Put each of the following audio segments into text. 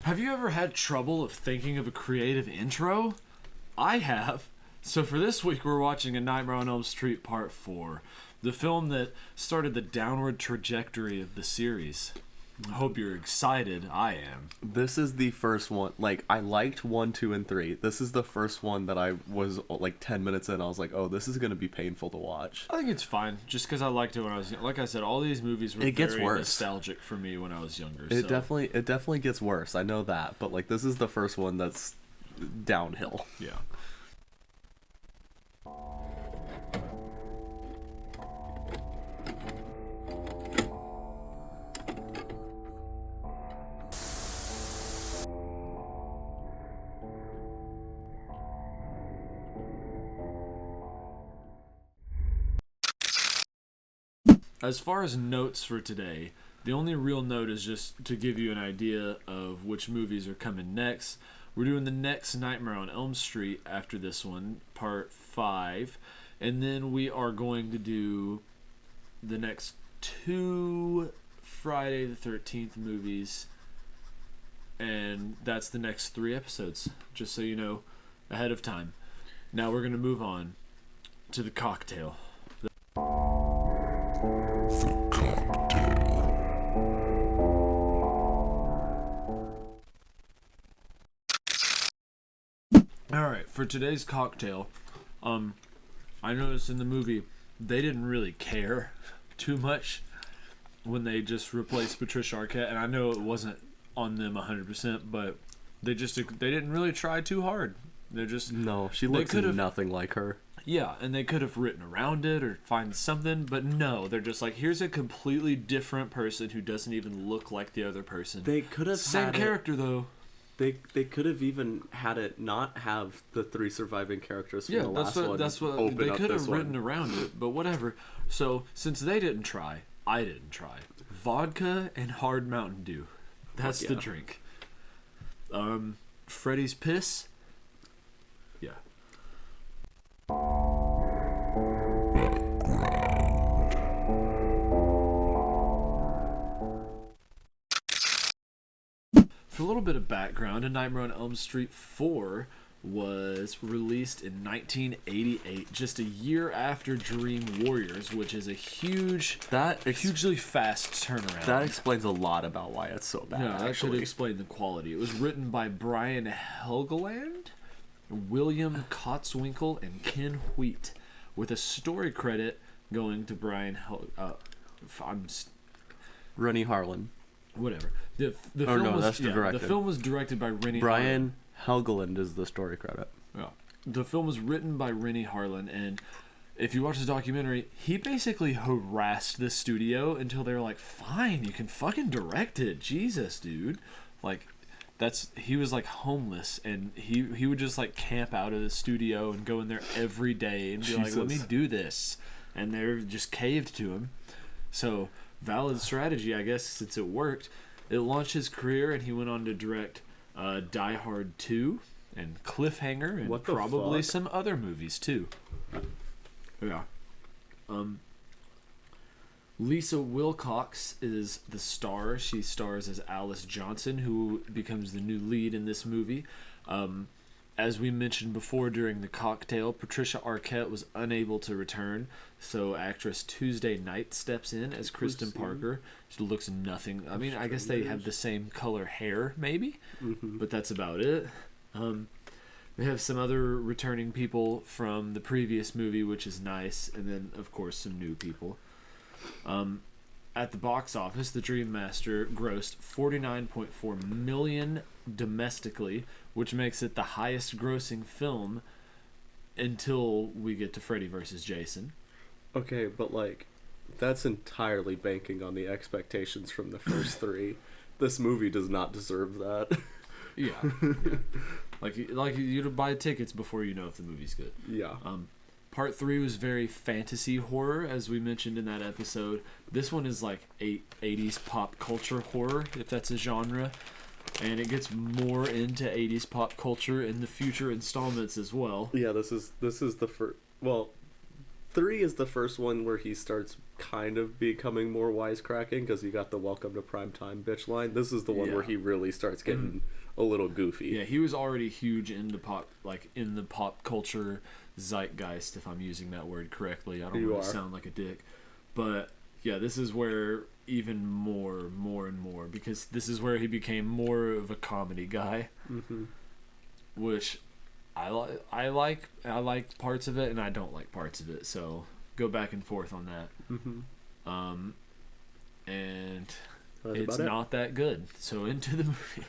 Have you ever had trouble of thinking of a creative intro? I have. So for this week, we're watching A Nightmare on Elm Street Part 4, the film that started the downward trajectory of the series. I hope you're excited. I am. This is the first one. Like, I liked 1, 2, and 3. This is the first one that I was, like, 10 minutes in. I was like, oh, this is going to be painful to watch. I think it's fine, just because I liked it when I was young. Like I said, all these movies were very nostalgic for me when I was younger. It definitely gets worse. I know that. But, like, this is the first one that's downhill. Yeah. As far as notes for today, the only real note is just to give you an idea of which movies are coming next. We're doing the next Nightmare on Elm Street after this one, Part 5. And then we are going to do the next 2 Friday the 13th movies. And that's the next 3 episodes, just so you know ahead of time. Now we're going to move on to the cocktail. Alright, for today's cocktail, I noticed in the movie they didn't really care too much when they just replaced Patricia Arquette, and I know it wasn't on them 100%, but they didn't really try too hard. She looks nothing like her. Yeah, and they could have written around it or find something, but no, they're just like, here's a completely different person who doesn't even look like the other person. They could have same character though. They could have even had it not have the 3 surviving characters from the last one. That's what they could have written around it, but whatever. So since they didn't try, I didn't try. Vodka and hard Mountain Dew. That's the drink. Freddy's piss. Yeah. For a little bit of background, A Nightmare on Elm Street 4 was released in 1988, just a year after Dream Warriors, which is a hugely fast turnaround. That explains a lot about why it's so bad. Yeah, that should explain the quality. It was written by Brian Helgeland, William Kotzwinkle, and Ken Wheat, with a story credit going to Rennie Harlan. Whatever. The film was directed by Rennie Brian Helgeland is the story credit. Yeah. The film was written by Rennie Harlan, and if you watch the documentary, he basically harassed the studio until they were like, fine, you can fucking direct it. Jesus, dude. Like, he was like homeless, and he would just like camp out of the studio and go in there every day and be like, let me do this. And they just caved to him. So, valid strategy, I guess, since it worked. It launched his career, and he went on to direct Die Hard 2 and Cliffhanger and probably some other movies too. Yeah. Lisa Wilcox is the star. She stars as Alice Johnson, who becomes the new lead in this movie. As we mentioned before during the cocktail, Patricia Arquette was unable to return, so actress Tuesday Knight steps in as Kristen Parker. She looks nothing. I mean, I guess they have the same color hair, maybe, but that's about it. They have some other returning people from the previous movie, which is nice, and then, of course, some new people. At the box office, The Dream Master grossed $49.4 million domestically, which makes it the highest grossing film until we get to Freddy vs. Jason. Okay, but like, that's entirely banking on the expectations from the first 3. This movie does not deserve that. Yeah. Like you'd buy tickets before you know if the movie's good. Yeah. Part 3 was very fantasy horror, as we mentioned in that episode. This one is like 80s pop culture horror, if that's a genre. And it gets more into 80s pop culture in the future installments as well. Yeah, this is the first. Well, 3 is the first one where he starts kind of becoming more wisecracking because you got the "Welcome to Primetime" bitch line. This is the one where he really starts getting a little goofy. Yeah, he was already huge into in the pop culture zeitgeist, if I'm using that word correctly. I don't want to sound like a dick, but yeah, this is where even more and more, because this is where he became more of a comedy guy, which I like parts of it and I don't like parts of it, so go back and forth on that. And it's not that good, so into the movie.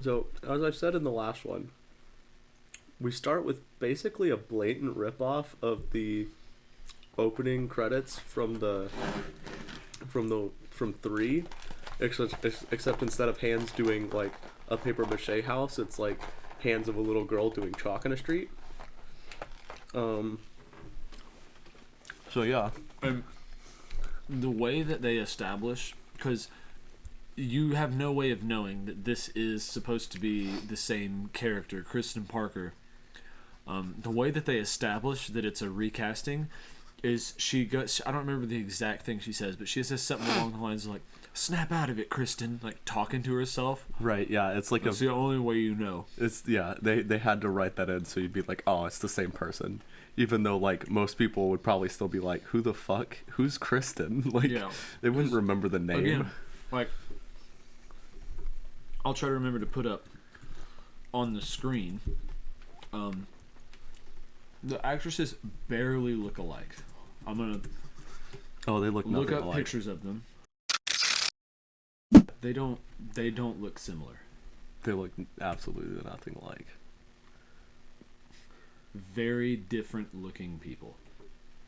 So, as I said in the last one, we start with basically a blatant ripoff of the opening credits from 3, except instead of hands doing like a paper mache house, it's like hands of a little girl doing chalk in a street. So yeah, the way that they establish, because you have no way of knowing that this is supposed to be the same character, Kristen Parker. The way that they establish that it's a recasting is she goes, I don't remember the exact thing she says, but she says something along the lines of like, "Snap out of it, Kristen," like talking to herself. Right, yeah, it's like that's the only way you know. It's, yeah, they had to write that in so you'd be like, oh, it's the same person. Even though, like, most people would probably still be like, who the fuck? Who's Kristen? Like, they wouldn't remember the name. Again, like, I'll try to remember to put up on the screen. The actresses barely look alike. I'm gonna. Oh, they look nothing look up alike. Pictures of them. They don't look similar. They look absolutely nothing alike. Very different looking people.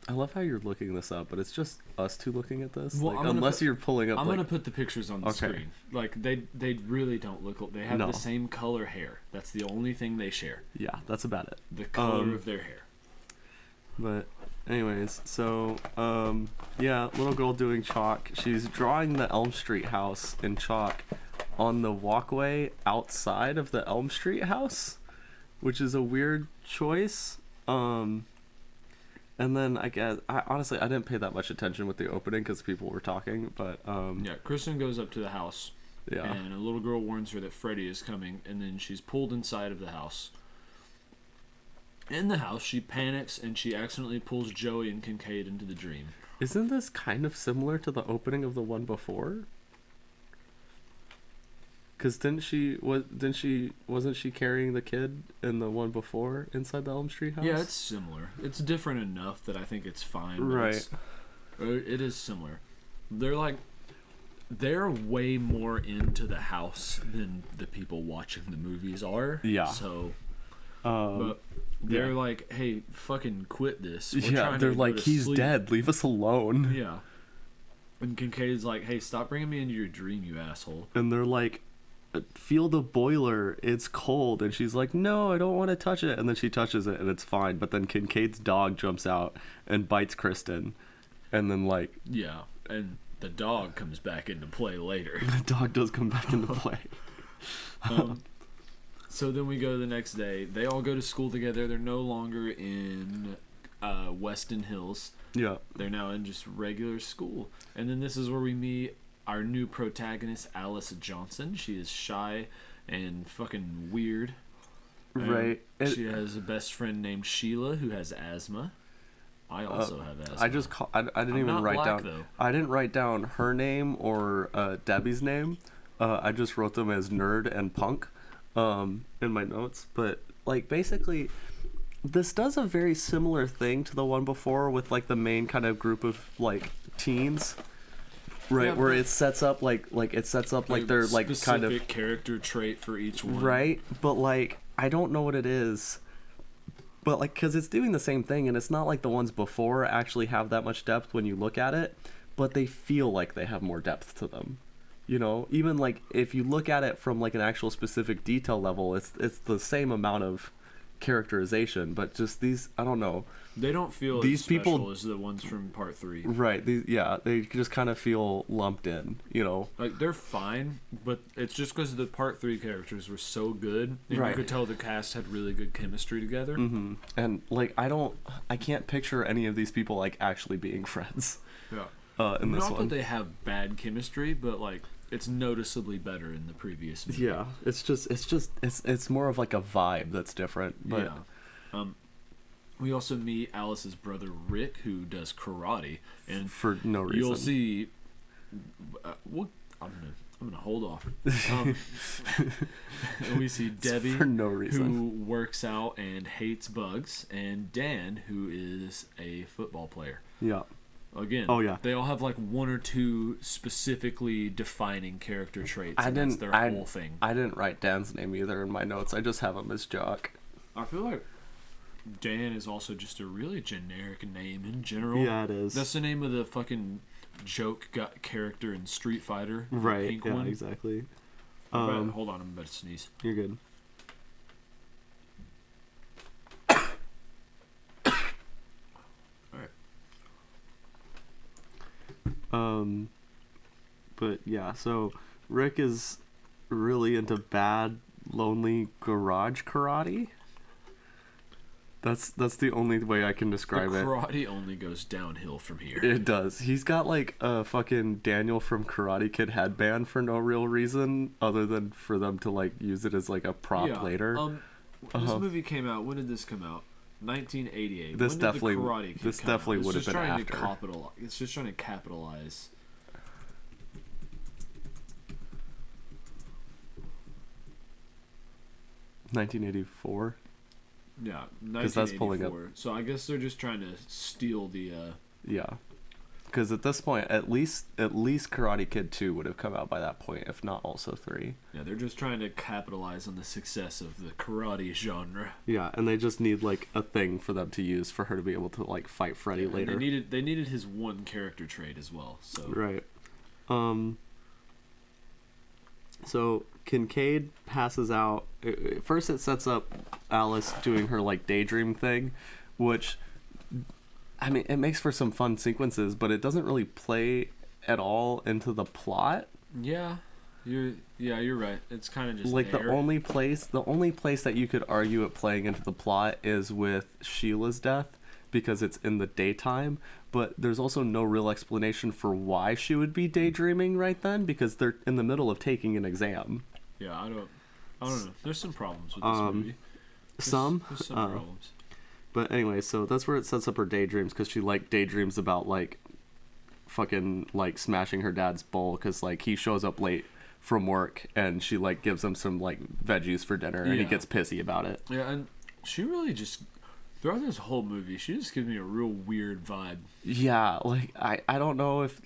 I love how you're looking this up, but it's just us two looking at this. Well, like, unless you're pulling up. I'm gonna put the pictures on the screen. Like they really don't look. They have the same color hair. That's the only thing they share. Yeah, that's about it. The color of their hair. But anyways, so yeah, little girl doing chalk. She's drawing the Elm Street house in chalk on the walkway outside of the Elm Street house, which is a weird choice. And then I honestly didn't pay that much attention with the opening because people were talking, but yeah, Kristen goes up to the house, and a little girl warns her that Freddy is coming, and then she's pulled inside of the house. In the house, she panics and she accidentally pulls Joey and Kincaid into the dream. Isn't this kind of similar to the opening of the one before? Because wasn't she carrying the kid in the one before inside the Elm Street house? Yeah, it's similar. It's different enough that I think it's fine. Right. It is similar. They're way more into the house than the people watching the movies are. Yeah. So, but they're like, "Hey, fucking quit this." They're like, "He's dead. Leave us alone." Yeah. And Kincaid's like, "Hey, stop bringing me into your dream, you asshole." And they're like, "Feel the boiler, it's cold." And she's like, "No, I don't want to touch it." And then she touches it and it's fine, but then Kincaid's dog jumps out and bites Kristen, and then like, yeah, and the dog comes back into play later. The dog does come back into play. So then we go the next day. They all go to school together. They're no longer in Weston Hills. Yeah, they're now in just regular school. And then this is where we meet our new protagonist, Alice Johnson. She is shy and fucking weird. Right. She has a best friend named Sheila who has asthma. I also have asthma. I didn't even write down. Though. I didn't write down her name or Debbie's name. I just wrote them as nerd and punk in my notes. But like basically, this does a very similar thing to the one before with like the main kind of group of like teens. Right, yeah, where it sets up like they're like kind of specific character trait for each one. Right, but like I don't know what it is, but like because it's doing the same thing, and it's not like the ones before actually have that much depth when you look at it, but they feel like they have more depth to them. You know, even like if you look at it from like an actual specific detail level, it's the same amount of, characterization, but just these, I don't know. They don't feel These as special people- as the ones from part 3. Right. They just kind of feel lumped in, you know. Like, they're fine, but it's just because the part 3 characters were so good, and Right. you could tell the cast had really good chemistry together. Mm-hmm. And like I can't picture any of these people like actually being friends. Yeah. In this Not one. that they have bad chemistry, but like it's noticeably better in the previous movie. Yeah, it's more of like a vibe that's different. But yeah. We also meet Alice's brother Rick, who does karate, and for no reason. you'll see. I'm gonna hold off. And we see Debbie, for no reason. who works out and hates bugs, and Dan, who is a football player. Yeah. Again, Oh, yeah. they all have like 1 or 2 specifically defining character traits. I and that's didn't. their whole thing. I didn't write Dan's name either in my notes. I just have him as Jock. I feel like Dan is also just a really generic name in general. Yeah, it is. That's the name of the fucking joke character in Street Fighter. the Right. Pink Yeah. one. Exactly. Hold on, I'm about to sneeze. You're good. But yeah, so Rick is really into bad, lonely garage karate. That's the only way I can describe The it. karate only goes downhill from here. It does. He's got like a fucking Daniel from Karate Kid headband for no real reason other than for them to like use it as like a prop later. This movie came out. When did this come out? 1988. This when definitely- did the Karate Kid this come out? definitely It's would have just been trying after. It's just trying to capitalize. $1984. Yeah, 'Cause that's pulling up. 1984. So I guess they're just trying to steal the. Yeah. Because at this point, at least Karate Kid 2 would have come out by that point, if not also 3. Yeah, they're just trying to capitalize on the success of the karate genre. Yeah, and they just need like a thing for them to use for her to be able to like fight Freddy Yeah, and later. They needed his one character trait as well. So Right. So Kincaid passes out. First, it sets up Alice doing her like daydream thing, which, I mean, it makes for some fun sequences, but it doesn't really play at all into the plot. yeah, you're right. It's kind of just Like there. the only place that you could argue it playing into the plot is with Sheila's death, because it's in the daytime, but there's also no real explanation for why she would be daydreaming right then, because they're in the middle of taking an exam. Yeah, I don't know. There's some problems with this movie. There's some problems. But anyway, so that's where it sets up her daydreams, because she like daydreams about like fucking like smashing her dad's bowl, because like he shows up late from work and she like gives him some like veggies for dinner and he Yeah. gets pissy about it. Yeah, and she really just throughout this whole movie, she just gives me a real weird vibe. Yeah, like I don't know if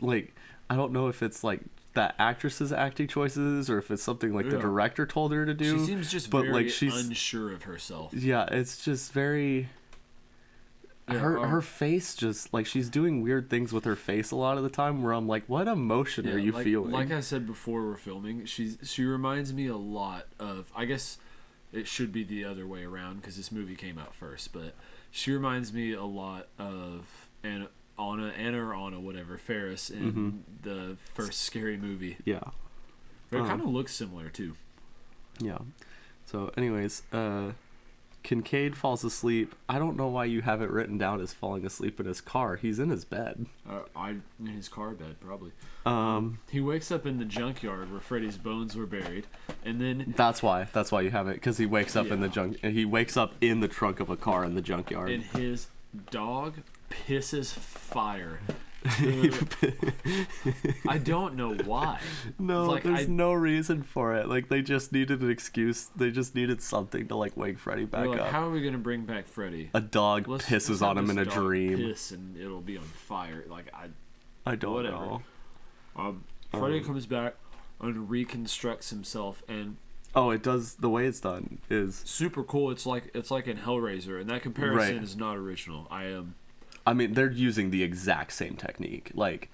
it's like that actress's acting choices or if it's something like the Yeah. director told her to do. She seems just but very like she's unsure of herself. yeah, it's just very Yeah, her face just like she's doing weird things with her face a lot of the time where I'm like, what emotion are you feeling? Like I said before we're filming, she reminds me a lot of, I guess it should be the other way around because this movie came out first, but she reminds me a lot of Anna or Anna, whatever, Ferris in the first Scary Movie. Yeah. But it kind of looks similar too. Yeah. So anyways, Kincaid falls asleep. I don't know why you have it written down as falling asleep in his car. He's in his bed. In his car bed, probably. He He wakes up in the junkyard where Freddy's bones were buried, and then That's why you have it, because he wakes up in the he wakes up in the trunk of a car in the junkyard. and his dog pisses fire. I don't know why. No, Like, there's no reason for it. Like they just needed an excuse. They just needed something to like wake Freddy back Like, up. how are we gonna bring back Freddy? A dog Let's pisses have on him this in a dog dream. Piss and it'll be on fire. Like I don't whatever. know. Freddy comes back and reconstructs himself, and Oh, it does. The way it's done is. super cool. It's like in Hellraiser, and that comparison Right. is not original. I mean, they're using the exact same technique. Like,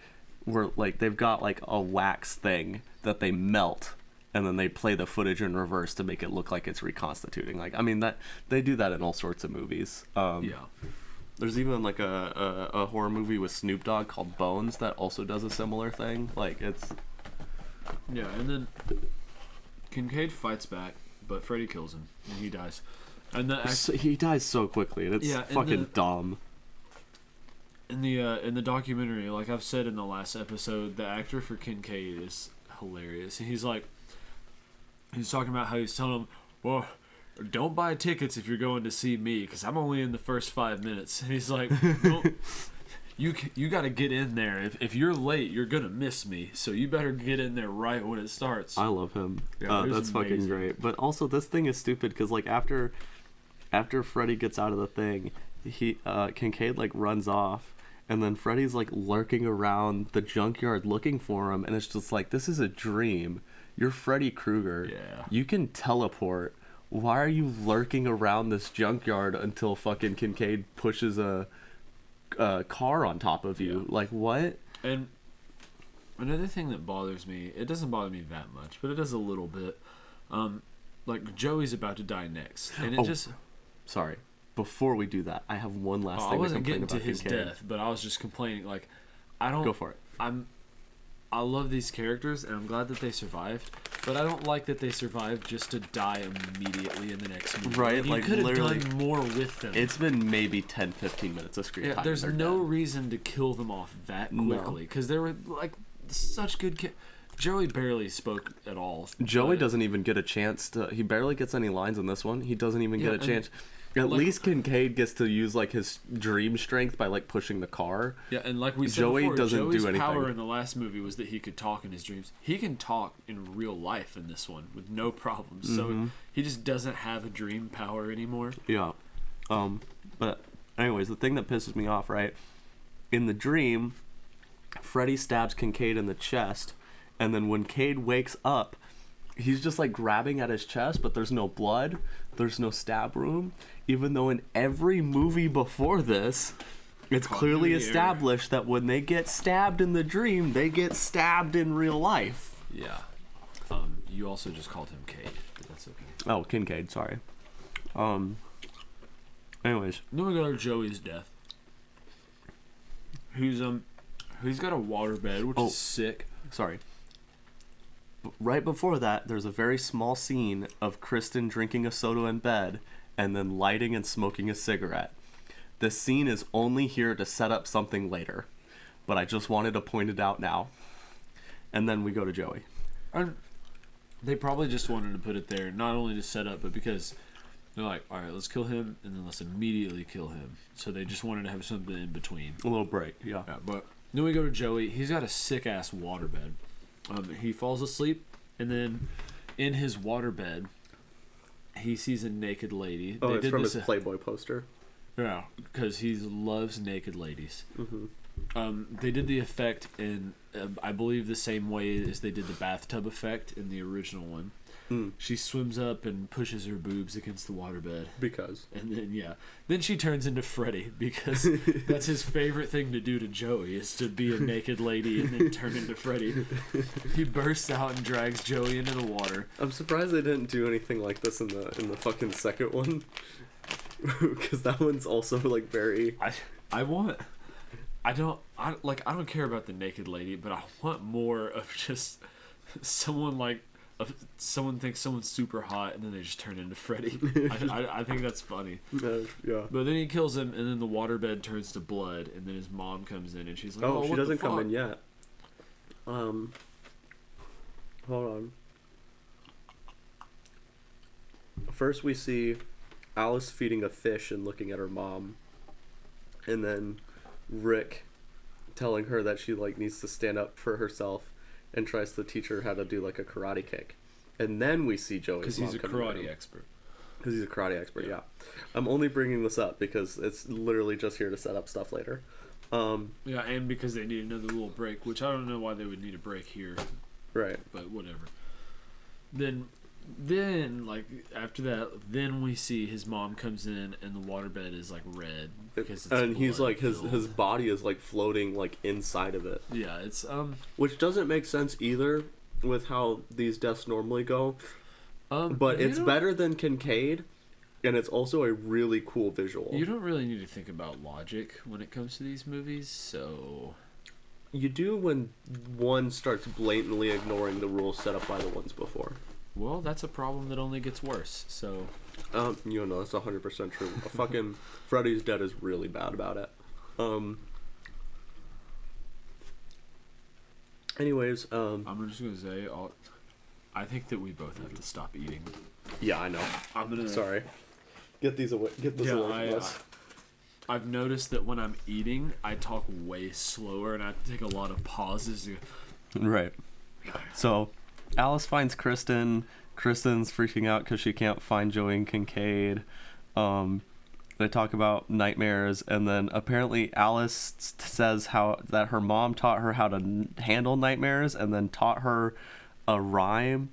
they've got like a wax thing that they melt, and then they play the footage in reverse to make it look like it's reconstituting. Like, I mean, that they do that in all sorts of movies. There's even like a horror movie with Snoop Dogg called Bones that also does a similar thing. Like, it's... Yeah, and then Kincaid fights back, but Freddy kills him, and he dies. And he dies so quickly, and it's fucking dumb. In the documentary, like I've said in the last episode, the actor for Kincaid is hilarious. And he's talking about how he's telling him, well, don't buy tickets if you're going to see me, because I'm only in the first 5 minutes. And he's like, well, you got to get in there. If you're late, you're going to miss me. So you better get in there right when it starts. I love him. Yeah, that's fucking great. But also, this thing is stupid, because like after Freddy gets out of the thing, Kincaid like runs off. And then Freddy's like lurking around the junkyard looking for him, and it's just like, this is a dream. You're Freddy Krueger. Yeah. You can teleport. Why are you lurking around this junkyard until fucking Kincaid pushes a car on top of you? Yeah. Like, what? And another thing that bothers me, it doesn't bother me that much, but it does a little bit. Like Joey's about to die next, and it just... Sorry. Before we do that, I have one last thing I wasn't to complain getting to his Kincaid. death, but I was just complaining. Like, I don't... Go for it. I love these characters, and I'm glad that they survived, but I don't like that they survived just to die immediately in the next movie. Right, you could have done more with them. It's been maybe 10-15 minutes of screen time. There's no reason to kill them off that quickly, because they were, like, such good Joey barely spoke at all. Joey doesn't even get a chance to... He barely gets any lines in this one. He doesn't even get a chance... At least Kincaid gets to use like his dream strength by like pushing the car. Yeah, and like we said before, Joey's power in the last movie was that he could talk in his dreams. He can talk in real life in this one with no problems. So he just doesn't have a dream power anymore. Yeah. But anyways, the thing that pisses me off, right? In the dream, Freddy stabs Kincaid in the chest, and then when Cade wakes up, he's just like grabbing at his chest, but there's no blood, there's no stab wound, even though in every movie before this, it's clearly established that when they get stabbed in the dream, they get stabbed in real life. Yeah. You also just called him Cade, but that's okay. Oh, Kincaid, sorry. Anyways. Then we got our Joey's death. He's got a waterbed, which is sick. Sorry. Right before that, there's a very small scene of Kristen drinking a soda in bed and then lighting and smoking a cigarette. This scene is only here to set up something later, but I just wanted to point it out now. And then we go to Joey. They probably just wanted to put it there, not only to set up, but because they're like, all right, let's kill him, and then let's immediately kill him. So they just wanted to have something in between. A little break, yeah. But then we go to Joey. He's got a sick-ass waterbed. He falls asleep, and then in his waterbed, he sees a naked lady. Oh, it's from his Playboy poster. Yeah, because he loves naked ladies. Mm-hmm. They did the effect in, I believe, the same way as they did the bathtub effect in the original one. She swims up and pushes her boobs against the waterbed. Because. And then, then she turns into Freddy, because that's his favorite thing to do to Joey, is to be a naked lady and then turn into Freddy. He bursts out and drags Joey into the water. I'm surprised they didn't do anything like this in the fucking second one. Because that one's also, like, very... I don't care about the naked lady, but I want more of just someone, like... someone thinks someone's super hot and then they just turn into Freddy. I think that's funny. Yeah. But then he kills him, and then the waterbed turns to blood, and then his mom comes in and she's like, "Oh, she what doesn't come in yet." Hold on. First, we see Alice feeding a fish and looking at her mom, and then Rick telling her that she like needs to stand up for herself and tries to teach her how to do like a karate kick. And then we see Joey's mom. Because he's a karate expert. Because he's a karate expert, yeah. I'm only bringing this up because it's literally just here to set up stuff later. Yeah, and because they need another little break, which I don't know why they would need a break here. Right. But whatever. Then like after that, then we see his mom comes in and the waterbed is like red because it's and he's like his body is like floating like inside of it. Yeah, it's which doesn't make sense either, with how these deaths normally go. But you it's don't- better than Kincaid, and it's also a really cool visual. You don't really need to think about logic when it comes to these movies, so... You do when one starts blatantly ignoring the rules set up by the ones before. Well, that's a problem that only gets worse, so... You know, that's 100% true. A fucking Freddy's Dead is really bad about it. Anyways, I'm just gonna say, I think that we both have to stop eating. yeah, I know. I'm gonna. Sorry. Get these away. Get this away from us. I've noticed that when I'm eating, I talk way slower, and I have to take a lot of pauses. Right. So, Alice finds Kristen. Kristen's freaking out because she can't find Joey and Kincaid. They talk about nightmares, and then apparently Alice says that her mom taught her how to handle nightmares, and then taught her a rhyme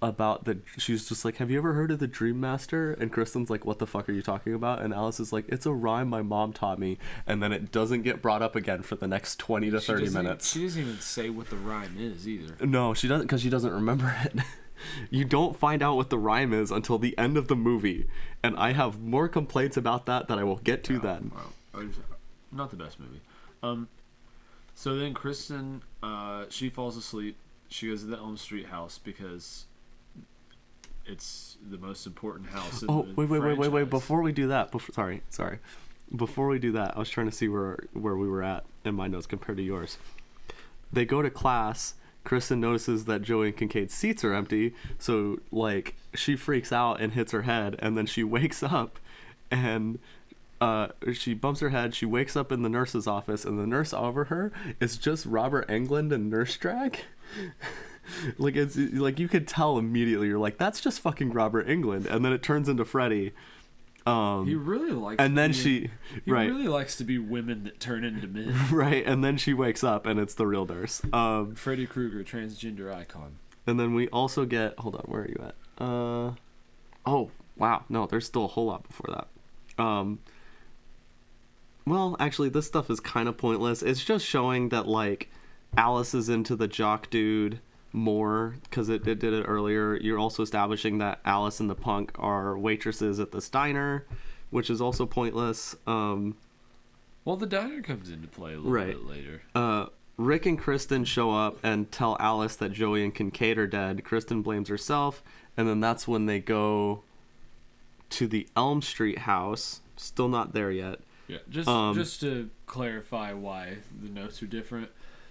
about she's just like, have you ever heard of the Dream Master? And Kristen's like, what the fuck are you talking about? And Alice is like, it's a rhyme my mom taught me. And then it doesn't get brought up again for the next 20 to 30 minutes. She doesn't even say what the rhyme is either. No, she doesn't, because she doesn't remember it. You don't find out what the rhyme is until the end of the movie. And I have more complaints about that I will get to then. Wow. Not the best movie. So then Kristen, she falls asleep. She goes to the Elm Street house because it's the most important house in the franchise. Wait. Before we do that, sorry. Before we do that, I was trying to see where we were at in my notes compared to yours. They go to class. Kristen notices that Joey and Kincaid's seats are empty, so like she freaks out and hits her head, and then she wakes up, and she bumps her head. She wakes up in the nurse's office, and the nurse over her is just Robert Englund and Nurse Drag. Like it's like you could tell immediately. You're like, that's just fucking Robert Englund, and then it turns into Freddy. He really likes. And then he really likes to be women that turn into men. Right, and then she wakes up, and it's the real nurse. Freddy Krueger, transgender icon. And then we also get. Hold on, where are you at? Oh wow, no, there's still a whole lot before that. Well, actually, this stuff is kind of pointless. It's just showing that like Alice is into the jock dude more because it did it earlier. You're also establishing that Alice and the punk are waitresses at this diner, which is also pointless. Well, the diner comes into play a little bit later. Rick and Kristen show up and tell Alice that Joey and Kincaid are dead. Kristen blames herself, and then that's when they go to the Elm Street house. Still not there yet. Yeah, just to clarify why the notes are different.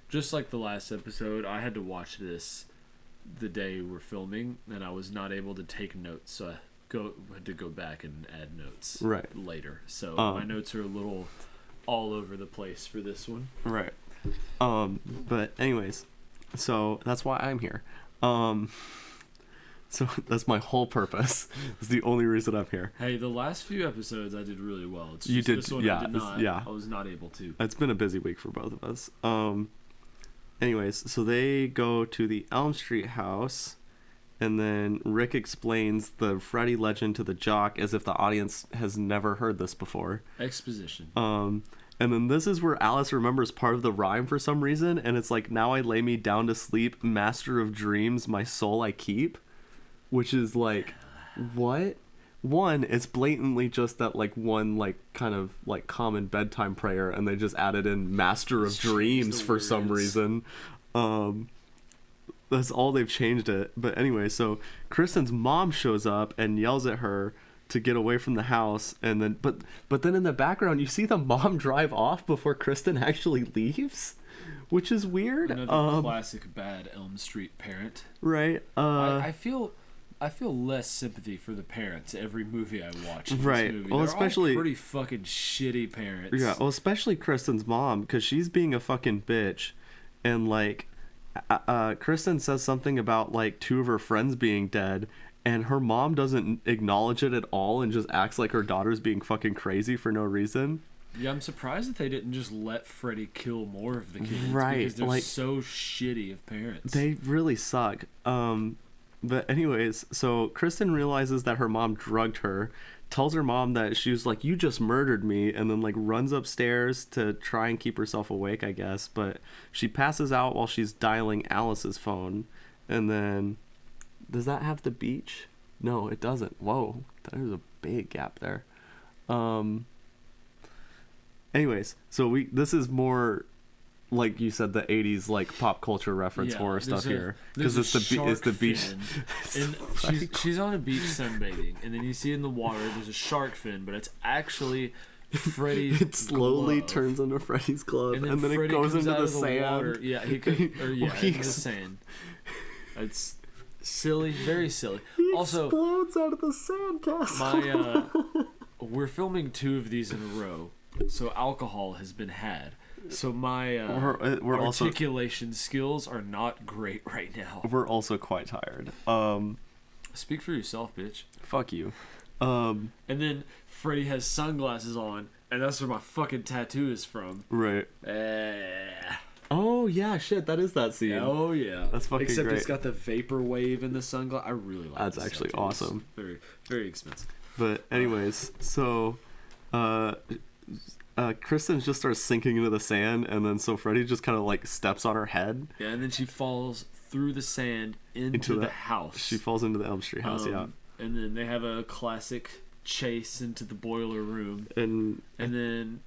Just like the last episode, I had to watch this the day we're filming, and I was not able to take notes, so I had to go back and add notes later. So my notes are a little all over the place for this one. Right. But anyways, so that's why I'm here. So that's my whole purpose. It's the only reason I'm here. Hey, the last few episodes I did really well. It's just you did, this one yeah, I did not. yeah. I was not able to. It's been a busy week for both of us. Anyways, so they go to the Elm Street house, and then Rick explains the Freddy legend to the jock as if the audience has never heard this before. Exposition. And then this is where Alice remembers part of the rhyme for some reason, and it's like, now I lay me down to sleep, master of dreams, my soul I keep. Which is like, what? One, it's blatantly just that like one like kind of like common bedtime prayer, and they just added in master of dreams for some reason. That's all they've changed it. But anyway, so Kristen's mom shows up and yells at her to get away from the house, and then but then in the background you see the mom drive off before Kristen actually leaves, which is weird. Another classic bad Elm Street parent. Right. I feel less sympathy for the parents every movie I watch. In right. This movie. Well, They're especially all pretty fucking shitty parents. Yeah. Well, especially Kristen's mom, because she's being a fucking bitch, and like, Kristen says something about like two of her friends being dead, and her mom doesn't acknowledge it at all, and just acts like her daughter's being fucking crazy for no reason. Yeah, I'm surprised that they didn't just let Freddy kill more of the kids. Right. Because they're like, so shitty of parents. They really suck. But anyways, so Kristen realizes that her mom drugged her, tells her mom that she was like, you just murdered me, and then like runs upstairs to try and keep herself awake, I guess. But she passes out while she's dialing Alice's phone, And then, does that have the beach? No, it doesn't. Whoa, there's a big gap there. Anyways, so this is more, like you said, the 80s like pop culture reference horror stuff here, because it's the beach. And she's on a beach sunbathing, and then you see in the water there's a shark fin, but it's actually Freddy's It slowly glove. turns into Freddy's glove, and then Freddy it goes comes into out the of sand. water. Yeah, he could, into the sand. It's silly, very silly. He Also, explodes out of the sandcastle. we're filming 2 of these in a row, so alcohol has been had. So my we're articulation skills are not great right now. We're also quite tired. Speak for yourself, bitch. Fuck you. And then Freddy has sunglasses on, and that's where my fucking tattoo is from. Right. Oh yeah, shit, that is that scene. Oh yeah, that's fucking Except great. it's got the vapor wave in the sunglasses. I really like. That's actually tattoo. awesome. It's very, very expensive. But anyways, so Kristen just starts sinking into the sand, and then so Freddy just kind of like steps on her head. Yeah, and then she falls through the sand into the house. She falls into the Elm Street house, yeah. And then they have a classic chase into the boiler room. And then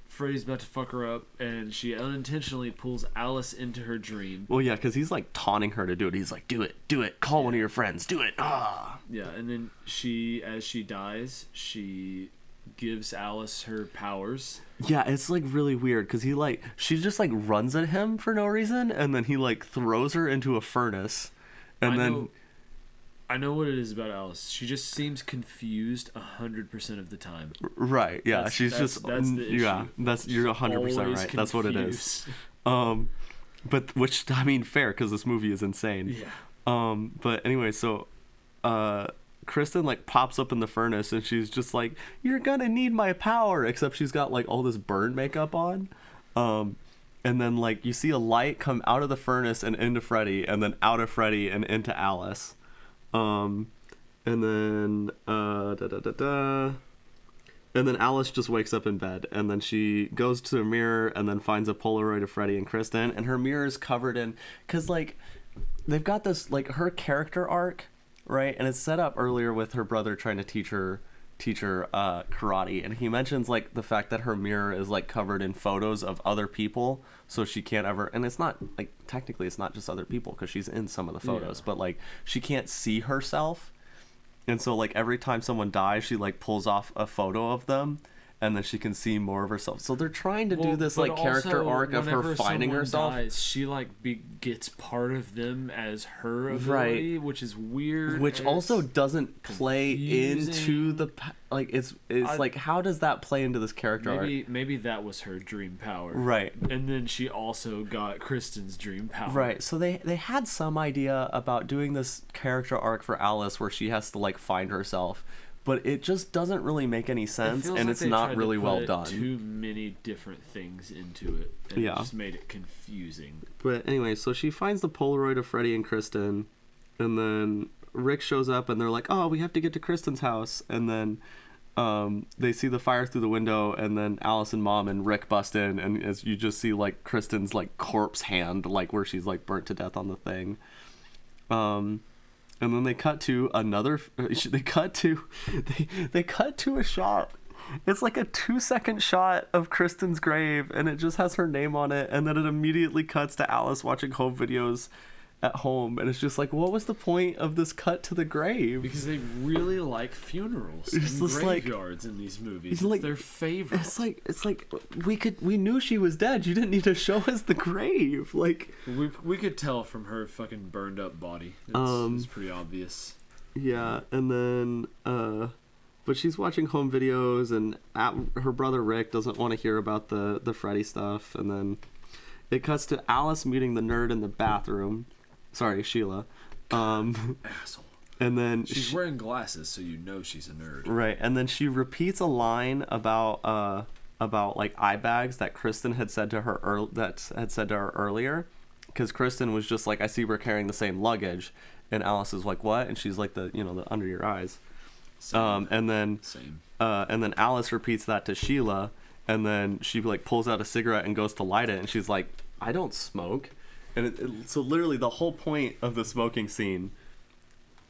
Freddy's about to fuck her up, and she unintentionally pulls Alice into her dream. Well, yeah, because he's like taunting her to do it. He's like, do it, call one of your friends, do it. Yeah, and then as she dies, she gives Alice her powers. Yeah, it's like really weird because she just like runs at him for no reason, and then he like throws her into a furnace, and I know what it is about Alice. She just seems confused 100% of the time. Right? Yeah, that's the issue. Yeah, you're 100% right. That's what it is. But which, I mean, fair, because this movie is insane. Yeah. But anyway, so Kristen like pops up in the furnace, and she's just like, "You're gonna need my power," except she's got like all this burn makeup on. And then like you see a light come out of the furnace and into Freddy, and then out of Freddy and into Alice. And then and then Alice just wakes up in bed, and then she goes to the mirror and then finds a Polaroid of Freddy and Kristen, and her mirror is covered in, because like they've got this like her character arc, right? And it's set up earlier with her brother trying to teach her karate, and he mentions like the fact that her mirror is like covered in photos of other people, so she can't ever, and it's not like technically it's not just other people because she's in some of the photos, but like she can't see herself, and so like every time someone dies she like pulls off a photo of them, and then she can see more of herself. So they're trying to do this like character arc of her finding herself. Dies, she like gets part of them as her ability, right? Which is weird. Which also doesn't play into the like it's like, how does that play into this character arc? Maybe that was her dream power, right? And then she also got Kristen's dream power, right? So they had some idea about doing this character arc for Alice where she has to like find herself. But it just doesn't really make any sense, and it's not really well done. Too many different things into it, and it just made it confusing. But anyway, so she finds the Polaroid of Freddy and Kristen, and then Rick shows up, and they're like, "Oh, we have to get to Kristen's house." And then they see the fire through the window, and then Alice and Mom and Rick bust in, and as you just see like Kristen's like corpse hand, like where she's like burnt to death on the thing. And then they cut to another. They cut to a shot. It's like a 2-second shot of Kristen's grave, and it just has her name on it. And then it immediately cuts to Alice watching home videos at home, and it's just like, what was the point of this cut to the grave? Because they really like funerals and graveyards in these movies. It's their favorite. It's like we knew she was dead. You didn't need to show us the grave. Like we could tell from her fucking burned up body. It's pretty obvious. Yeah, and then but she's watching home videos, and her brother Rick doesn't want to hear about the Freddy stuff, and then it cuts to Alice meeting the nerd in the bathroom. Sorry, Sheila. Asshole. And then she's wearing glasses, so you know she's a nerd. Right, and then she repeats a line about like eye bags that Kristen had said to her earlier, because Kristen was just like, "I see we're carrying the same luggage," and Alice is like, "What?" And she's like, the under your eyes. Same. And then Alice repeats that to Sheila, and then she like pulls out a cigarette and goes to light it, and she's like, "I don't smoke." And so literally the whole point of the smoking scene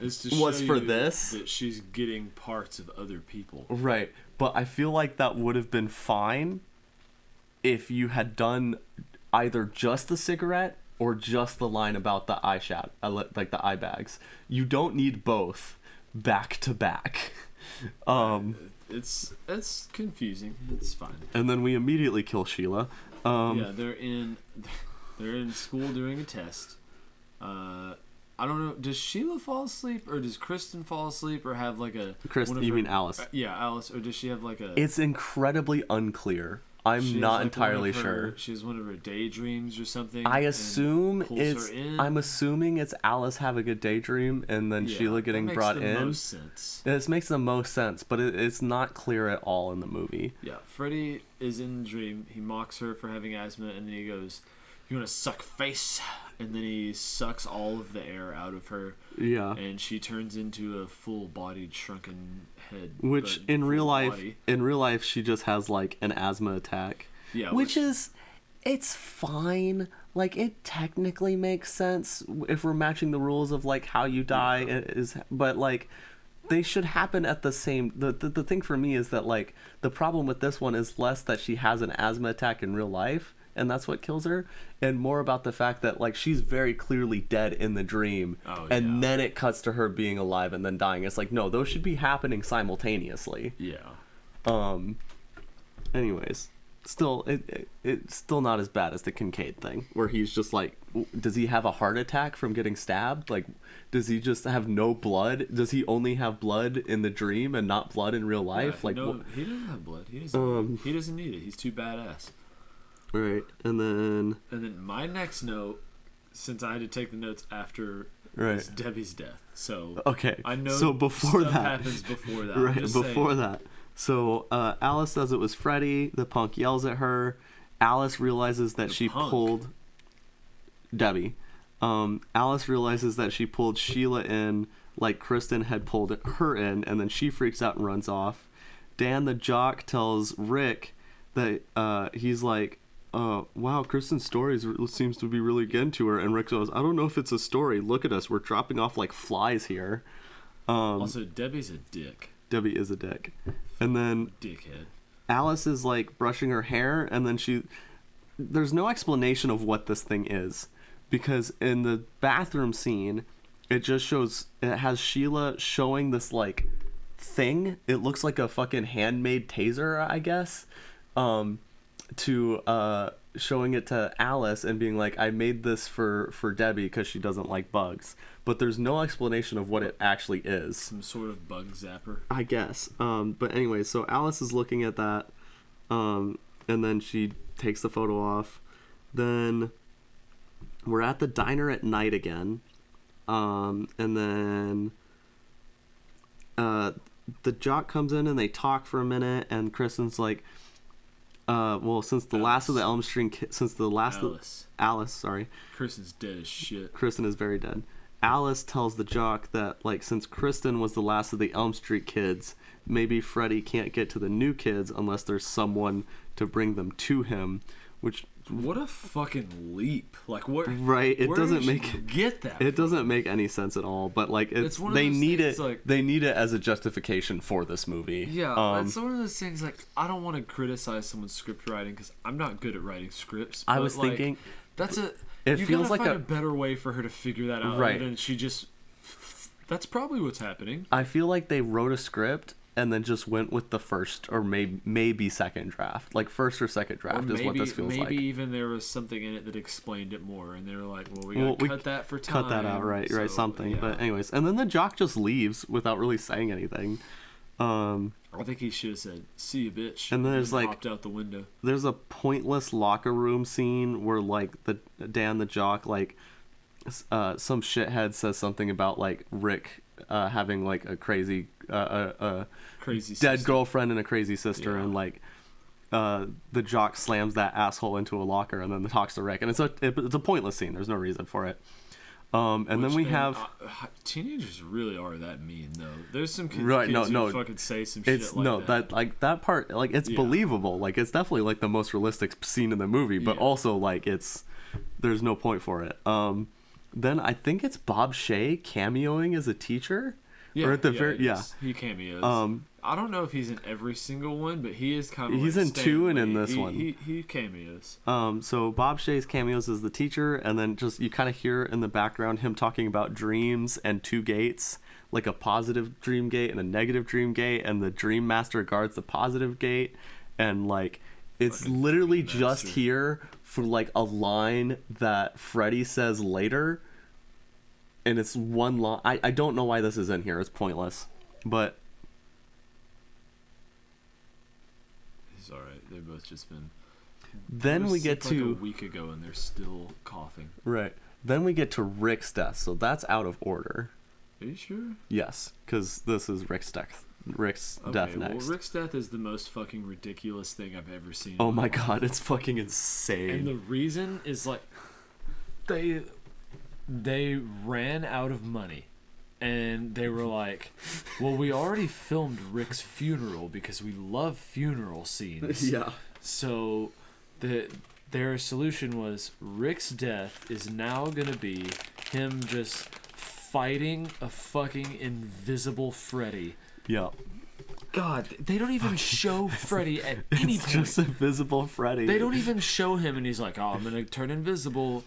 is to was show for you this. that she's getting parts of other people. Right. But I feel like that would have been fine if you had done either just the cigarette or just the line about the eye shot, like the eye bags. You don't need both back to back. It's confusing. It's fine. And then we immediately kill Sheila. Yeah, they're in school doing a test. I don't know. Does Sheila fall asleep, or does Kristen fall asleep, or have like a You mean Alice? Yeah, Alice. Or does she have like a? It's incredibly unclear. I'm not entirely sure. She has one of her daydreams or something. I'm assuming it's Alice having a daydream and then Sheila getting brought in. That makes the most sense. This makes the most sense, but it's not clear at all in the movie. Yeah, Freddy is in the dream. He mocks her for having asthma, and then he goes, "You want to suck face?" And then he sucks all of the air out of her. Yeah. And she turns into a full-bodied, shrunken head. Which in real life, she just has like an asthma attack. Yeah. It's fine. Like, it technically makes sense if we're matching the rules of like how you die but like they should happen at the same. The thing for me is that like the problem with this one is less that she has an asthma attack in real life, and that's what kills her, and more about the fact that like she's very clearly dead in the dream, and then it cuts to her being alive and then dying. It's like, no, those should be happening simultaneously. Yeah. Anyways, still it's still not as bad as the Kincaid thing, where he's just like, does he have a heart attack from getting stabbed? Like, does he just have no blood? Does he only have blood in the dream and not blood in real life? Yeah, like, no, he doesn't have blood. He doesn't need it. He's too badass. Right, and then my next note, since I had to take the notes after is Debbie's death. So okay, I know so before that happens before that. Right, before that. So Alice says it was Freddy. The punk yells at her. Alice realizes that she pulled Debbie. Alice realizes that she pulled Sheila in like Kristen had pulled her in, and then she freaks out and runs off. Dan the jock tells Rick that he's like, wow, Kristen's story seems to be really getting to her. And Rick goes, I don't know if it's a story. Look at us. We're dropping off like flies here. Also, Debbie's a dick. Debbie is a dick. And then Dickhead. Alice is like brushing her hair, and then there's no explanation of what this thing is. Because in the bathroom scene, it has Sheila showing this like thing. It looks like a fucking handmade taser, I guess. Showing it to Alice and being like, I made this for Debbie because she doesn't like bugs. But there's no explanation of what it actually is. Some sort of bug zapper, I guess. But anyway, so Alice is looking at that, and then she takes the photo off. Then we're at the diner at night again, and then the jock comes in and they talk for a minute, and Kristen's like, since the last of the Elm Street, Alice, sorry. Kristen's dead as shit. Kristen is very dead. Alice tells the jock that, like, since Kristen was the last of the Elm Street kids, maybe Freddy can't get to the new kids unless there's someone to bring them to him, which... What a fucking leap. Like, what... Right, it doesn't make... Get that It doesn't make any sense at all, but, like, they need it as a justification for this movie. Yeah, it's one of those things, like, I don't want to criticize someone's script writing, because I'm not good at writing scripts. I was thinking... That's a... It feels like a better way for her to figure that out. Right. And she just... That's probably what's happening. I feel like they wrote a script and then just went with the first or maybe second draft. Like, first or second draft is what this feels like. Maybe even there was something in it that explained it more. And they were like, well, we gotta cut that for time. Cut that out, right, something. Yeah. But anyways, and then the jock just leaves without really saying anything. I think he should have said, see you, bitch. And then there's like... hopped out the window. There's a pointless locker room scene where, like, Dan the jock, like, some shithead says something about, like, Rick having, like, a crazy crazy dead sister. Girlfriend and a crazy sister, and, like, the jock slams that asshole into a locker and then talks to Rick. And it's a pointless scene. There's no reason for it. Then we have... teenagers really are that mean, though. There's some kids who fucking say some shit like that part, like, it's believable. Like, it's definitely, like, the most realistic scene in the movie, but also, like, it's there's no point for it. Then I think it's Bob Shea cameoing as a teacher. Yeah, or at the very he cameos. I don't know if he's in every single one, but he is kind of. He's like in two and in this one. He cameos. So Bob Shea's cameos as the teacher, and then just you kind of hear in the background him talking about dreams and two gates, like a positive dream gate and a negative dream gate, and the dream master guards the positive gate, and like it's Fucking literally Dream just Master. here for like a line that Freddy says later. And it's one line. I don't know why this is in here. It's pointless. But He's all right. They've both just been. then we get like to a week ago, and they're still coughing. right. Then we get to Rick's death. So that's out of order. Are you sure? Yes, because this is Rick's death. Rick's death well, next. Rick's death is the most fucking ridiculous thing I've ever seen. Oh in my life. god, it's fucking insane. And the reason is like they ran out of money, and they were like, well, we already filmed Rick's funeral because we love funeral scenes. yeah. So their solution was Rick's death is now gonna be him just fighting a fucking invisible Freddy. Yeah. God, they don't even show Freddy at any It's point. just invisible Freddy. They don't even show him, and he's like, "Oh, I'm gonna turn invisible."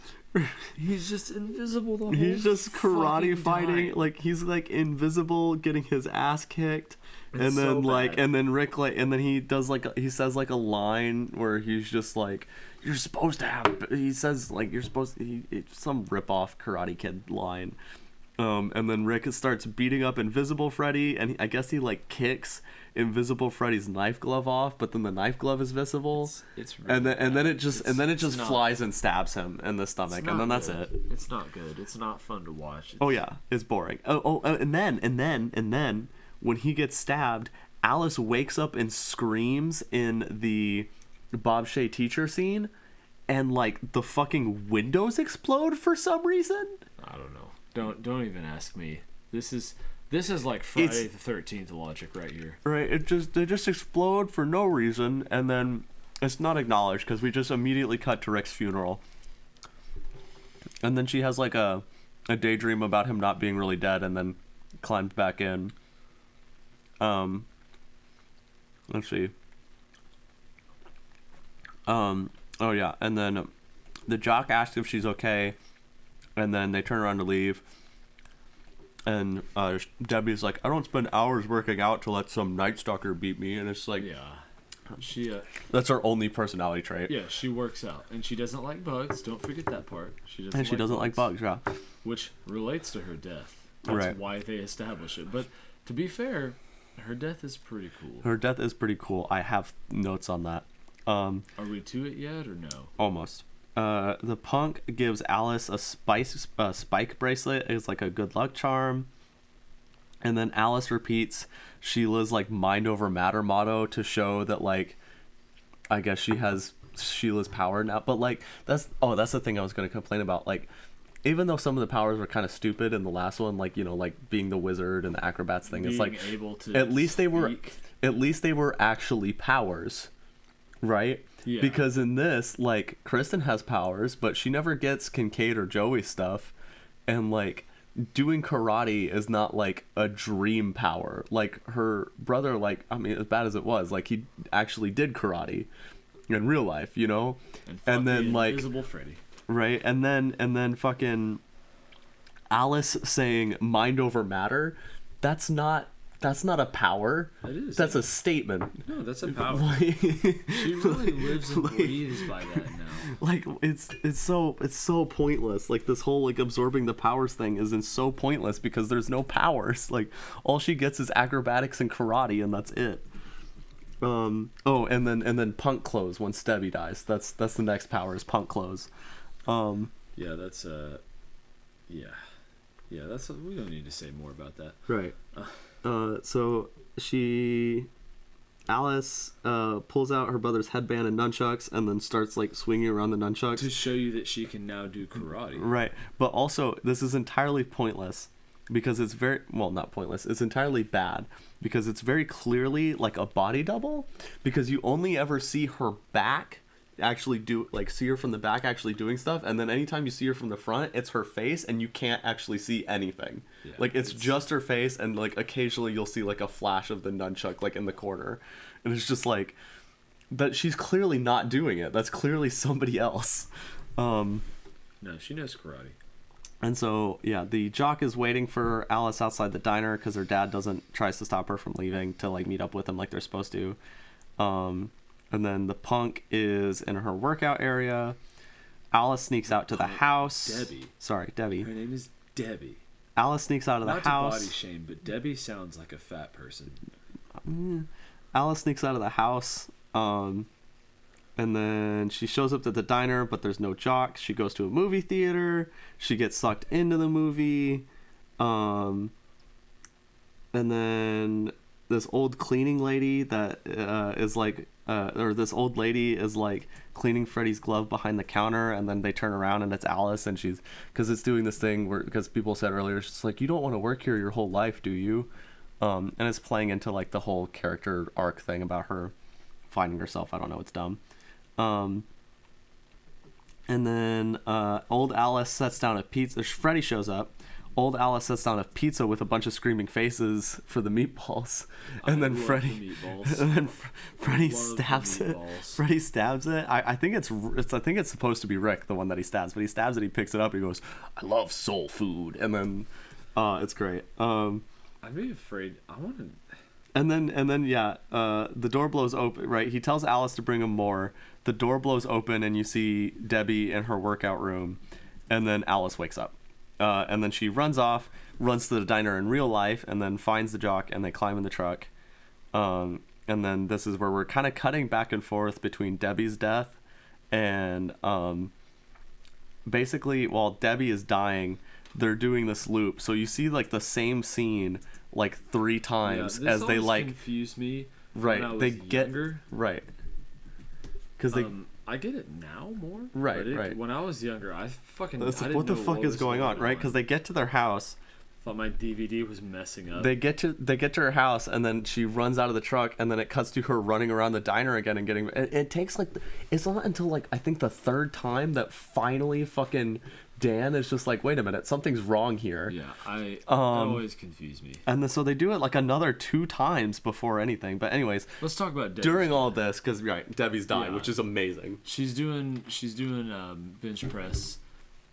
He's just invisible the whole. He's just karate fucking fighting. time. Like he's like invisible, getting his ass kicked. It's And then so like, bad. and then Rick like, and then he does like, he says like a line where he's just like, "You're supposed to have." He says like, "You're supposed to." It's some rip off Karate Kid line. And then Rick starts beating up Invisible Freddy, and I guess he like kicks Invisible Freddy's knife glove off, but then the knife glove is visible. It's really And then bad. it just It's not- flies and stabs him in the it's stomach, not and then that's good. it. It's not good. It's not fun to watch. Oh yeah, it's boring. And then when he gets stabbed, Alice wakes up and screams in the Bob Shea teacher scene, and like the fucking windows explode for some reason. I don't know. Don't even ask me. This is like Friday the 13th logic right here. Right, they just explode for no reason, and then it's not acknowledged because we just immediately cut to Rick's funeral, and then she has like a daydream about him not being really dead, and then climbs back in. Let's see. Oh yeah, and then the jock asks if she's okay, and then they turn around to leave. And Debbie's like, "I don't spend hours working out to let some Night Stalker beat me," and it's like, Yeah. She that's her only personality trait. yeah, she works out, and she doesn't like bugs. Don't forget that part. She doesn't Like bugs, yeah. which relates to her death. That's Right. why they establish it. But to be fair, her death is pretty cool. Her death is pretty cool. I have notes on that. Are we to it yet or no? Almost. The punk gives Alice a spike bracelet. It's like a good luck charm. And then Alice repeats Sheila's like mind over matter motto to show that like, I guess she has Sheila's power now. But like that's the thing I was going to complain about. Like, even though some of the powers were kind of stupid in the last one, like, you know, like being the wizard and the acrobats thing, it's Being like able to at least they speak. were actually powers, right? Yeah. Because in this, like, Kristen has powers, but she never gets Kincaid or Joey stuff, and like doing karate is not like a dream power. Like her brother, like, I mean, as bad as it was, like he actually did karate in real life, you know, And then like Invisible Freddy. right, and then fucking Alice saying mind over matter. That's not a power. That is. That's a statement. No, that's a power. Like, She really lives and breathes by that now. like it's so pointless. Like this whole like absorbing the powers thing is so pointless because there's no powers. Like all she gets is acrobatics and karate, and that's it. And then punk clothes when Stevie dies. That's the next power is punk clothes. Yeah, that's yeah, that's we don't need to say more about that. Right. So Alice pulls out her brother's headband and nunchucks and then starts like swinging around the nunchucks. To show you that she can now do karate. Right. But also this is entirely pointless because it's not pointless. It's entirely bad because it's very clearly like a body double because you only ever see her back actually see her from the back actually doing stuff, and then anytime you see her from the front, it's her face and you can't actually see anything. Yeah, it's just her face, and occasionally you'll see a flash of the nunchuck in the corner, and it's just that she's clearly not doing it. That's clearly somebody else. No, she knows karate. And so, yeah, the jock is waiting for Alice outside the diner because her dad tries to stop her from leaving to meet up with them like they're supposed to. And then the punk is in her workout area. Alice sneaks out to the house. Debbie. Sorry, Debbie. Her name is Debbie. Alice sneaks out of the house. Not to body shame, but Debbie sounds like a fat person. Alice sneaks out of the house. And then she shows up at the diner, but there's no jock. She goes to a movie theater. She gets sucked into the movie. And then this old cleaning lady that this old lady is cleaning Freddy's glove behind the counter, and then they turn around and it's Alice, and because it's doing this thing because people said earlier, it's you don't want to work here your whole life, do you? And it's playing into the whole character arc thing about her finding herself. I don't know, it's dumb. And then old Alice sets down a pizza. Freddy shows up. Old Alice sets down a pizza with a bunch of screaming faces for the meatballs, and then Freddy stabs it. Freddy stabs it. I think it's supposed to be Rick, the one that he stabs, but he stabs it. He picks it up. He goes, "I love soul food," and then it's great. I'd be afraid. I want to. And then the door blows open. Right, he tells Alice to bring him more. The door blows open, and you see Debbie in her workout room, and then Alice wakes up. And then she runs to the diner in real life, and then finds the jock, and they climb in the truck. And then this is where we're kind of cutting back and forth between Debbie's death and basically while Debbie is dying, they're doing this loop. So you see the same scene 3 times as they confuse me. Right, when I was they younger. Get right because they. I get it now more. Right, right. When I was younger, I didn't what the know fuck is going on, right? Because they get to their house. Thought my DVD was messing up. They get to her house, and then she runs out of the truck, and then it cuts to her running around the diner again and getting. It takes it's not until I think the 3rd time that finally fucking Dan is just wait a minute, something's wrong here. Yeah, that always confused me. And then, so they do it another 2 times before anything. But anyways, let's talk about Debbie's during all this, because Debbie's dying, which is amazing. She's doing bench press,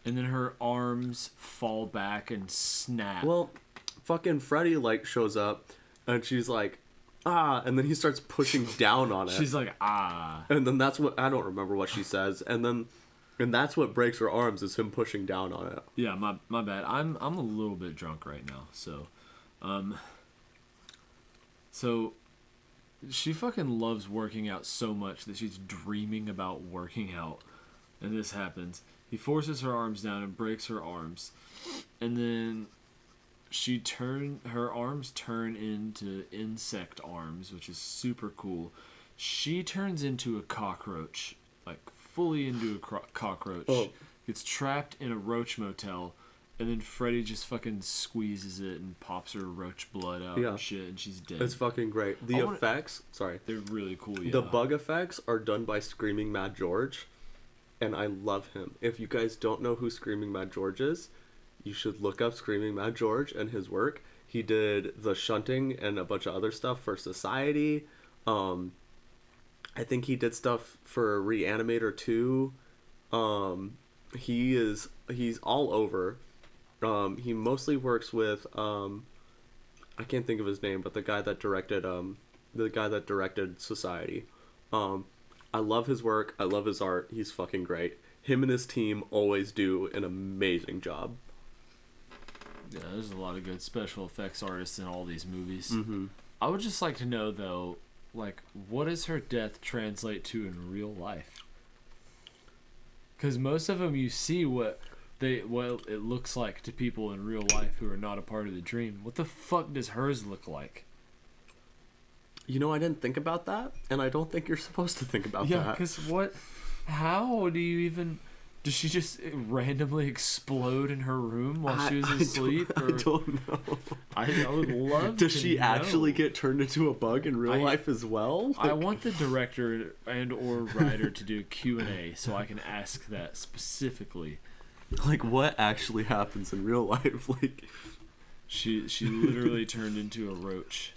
and then her arms fall back and snap. Well, fucking Freddy shows up, and she's and then he starts pushing down on it. She's ah. And then that's what, I don't remember what she says, and that's what breaks her arms, is him pushing down on it. Yeah, my bad. I'm a little bit drunk right now, so she fucking loves working out so much that she's dreaming about working out, and this happens. He forces her arms down and breaks her arms, and then her arms turn into insect arms, which is super cool. She turns into a cockroach, fully into a cockroach. Oh. Gets trapped in a roach motel, and then Freddy just fucking squeezes it and pops her roach blood out and shit, and she's dead. It's fucking great. The effects, they're really cool. Yeah. The bug effects are done by Screaming Mad George, and I love him. If you guys don't know who Screaming Mad George is, you should look up Screaming Mad George and his work. He did The Shunting and a bunch of other stuff for Society. I think he did stuff for Reanimator 2. He's all over. He mostly works with I can't think of his name, but the guy that directed Society. I love his work. I love his art. He's fucking great. Him and his team always do an amazing job. Yeah, there's a lot of good special effects artists in all these movies. Mm-hmm. I would just like to know, though, what does her death translate to in real life? Because most of them, you see what it looks like to people in real life who are not a part of the dream. What the fuck does hers look like? You know, I didn't think about that, and I don't think you're supposed to think about that. Yeah, because how do you even... Did she just randomly explode in her room while she was asleep? I don't know. I would love Does to she know. actually get turned into a bug in real life as well? I want the director and or writer to do a Q&A so I can ask that specifically. Like, what actually happens in real life? Like, she literally turned into a roach.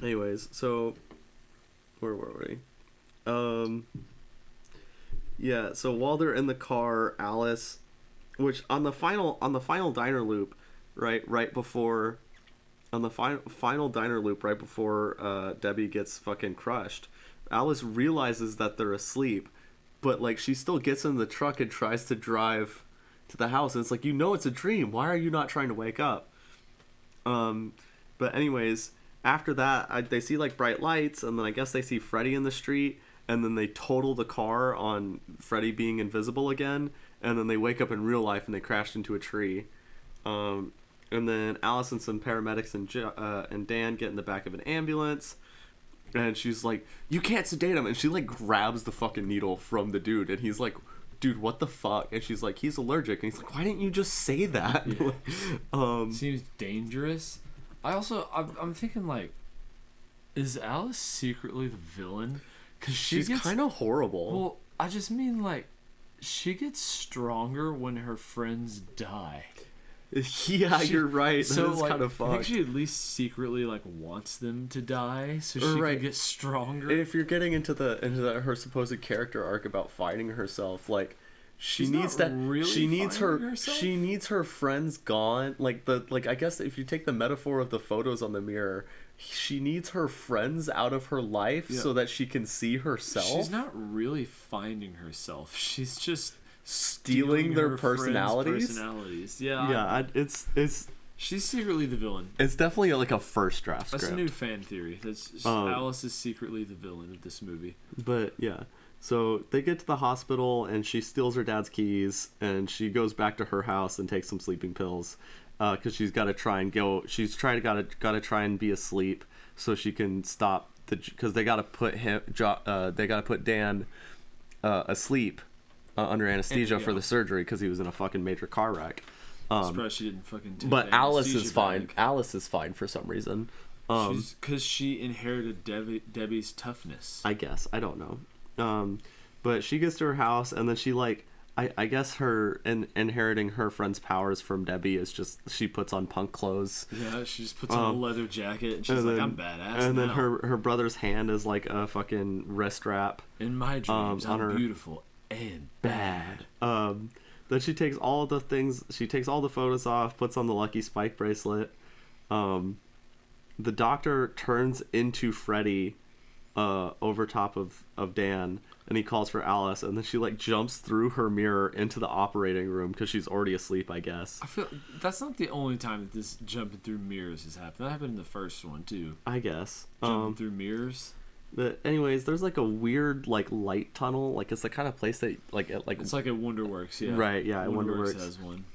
Anyways, so where were we? Yeah, so while they're in the car, Alice, which on the final diner loop, right before Debbie gets fucking crushed, Alice realizes that they're asleep, but like she still gets in the truck and tries to drive to the house, and it's like, it's a dream. Why are you not trying to wake up? But anyways, after that, they see like bright lights, and then I guess they see Freddy in the street. And then they total the car on Freddy being invisible again. And then they wake up in real life and they crashed into a tree. And then Alice and some paramedics and Dan get in the back of an ambulance. And she's like, you can't sedate him. And she like grabs the fucking needle from the dude. And he's like, dude, what the fuck? And she's like, he's allergic. And he's like, why didn't you just say that? Yeah. Seems dangerous. I'm thinking like, is Alice secretly the villain? Because she's kind of horrible. Well, I just mean, like, she gets stronger when her friends die. Yeah, you're right. That is kind of fucked. I think she at least secretly, like, wants them to die so she can get stronger. If you're getting into her supposed character arc about fighting herself, like, she needs her friends gone. I guess if you take the metaphor of the photos on the mirror, she needs her friends out of her life so that she can see herself. She's not really finding herself. She's just stealing their personalities. Yeah. Yeah, she's secretly the villain. It's definitely like a first draft script. That's a new fan theory. Alice is secretly the villain of this movie. But yeah. So they get to the hospital and she steals her dad's keys and she goes back to her house and takes some sleeping pills. Because she's got to try and go. She's got to try and be asleep so she can stop because they got to put Dan asleep under anesthesia for the surgery because he was in a fucking major car wreck. I'm surprised she didn't fucking take But Alice is fine. Back. Alice is fine for some reason. Because she inherited Debbie's toughness. I guess I don't know. But she gets to her house and then she like. I guess her inheriting her friend's powers from Debbie is just she puts on punk clothes. Yeah, she just puts on a leather jacket and she's like, I'm badass. And then her brother's hand is like a fucking wrist wrap. In my dreams, I'm beautiful and bad. Then she takes all the things. She takes all the photos off, puts on the Lucky Spike bracelet. The doctor turns into Freddy over top of Dan. And he calls for Alice, and then she like jumps through her mirror into the operating room because she's already asleep, I guess. I feel that's not the only time that this jumping through mirrors has happened. That happened in the first one too. I guess jumping through mirrors. But anyways, there's like a weird like light tunnel. Like it's the kind of place that it's like at Wonderworks, yeah. Right, yeah, Wonderworks has one.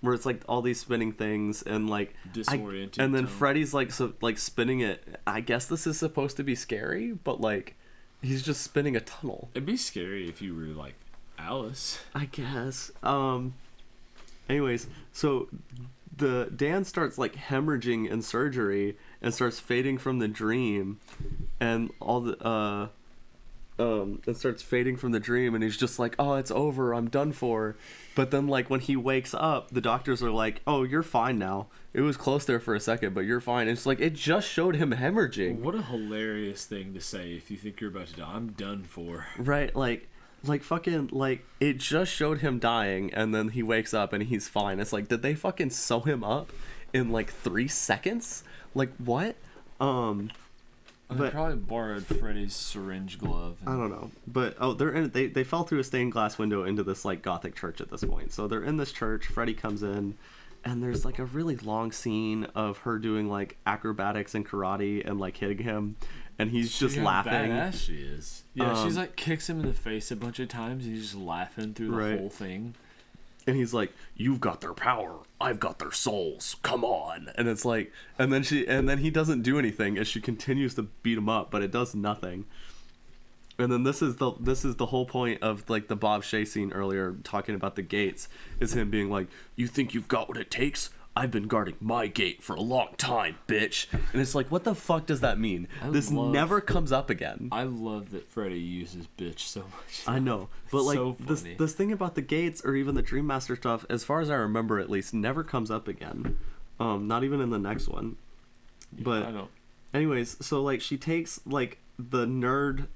Where it's like all these spinning things and like disoriented. And then Freddy's like spinning it. I guess this is supposed to be scary, but like. He's just spinning a tunnel. It'd be scary if you were like Alice. I guess. Anyways, so Dan starts like hemorrhaging in surgery and starts fading from the dream, and it starts fading from the dream, and he's just like, oh, it's over, I'm done for. But then like when he wakes up, the doctors are like, oh, you're fine now. It was close there for a second, but you're fine. And it's like, it just showed him hemorrhaging. What a hilarious thing to say if you think you're about to die. I'm done for. Right, like fucking, like, it just showed him dying, and then he wakes up and he's fine. It's like, did they fucking sew him up in like 3 seconds? Like, what? They probably borrowed Freddy's syringe glove. I don't know, but they fell through a stained glass window into this like Gothic church at this point. So they're in this church. Freddy comes in, and there's like a really long scene of her doing like acrobatics and karate and like hitting him, and he's just laughing. How badass she is. Yeah, she's like kicks him in the face a bunch of times. And he's just laughing through the whole thing. And he's like, "You've got their power. I've got their souls. Come on." And it's like, and then he doesn't do anything as she continues to beat him up, but it does nothing. And then this is the whole point of like the Bob Shea scene earlier, talking about the gates, is him being like, "You think you've got what it takes? I've been guarding my gate for a long time, bitch." And it's like, what the fuck does that mean? This never comes up again. I love that Freddy uses bitch so much. I know, but like so this thing about the gates, or even the Dream Master stuff, as far as I remember at least, never comes up again. Not even in the next one. Yeah, but I don't. anyways, so like she takes like the nerd.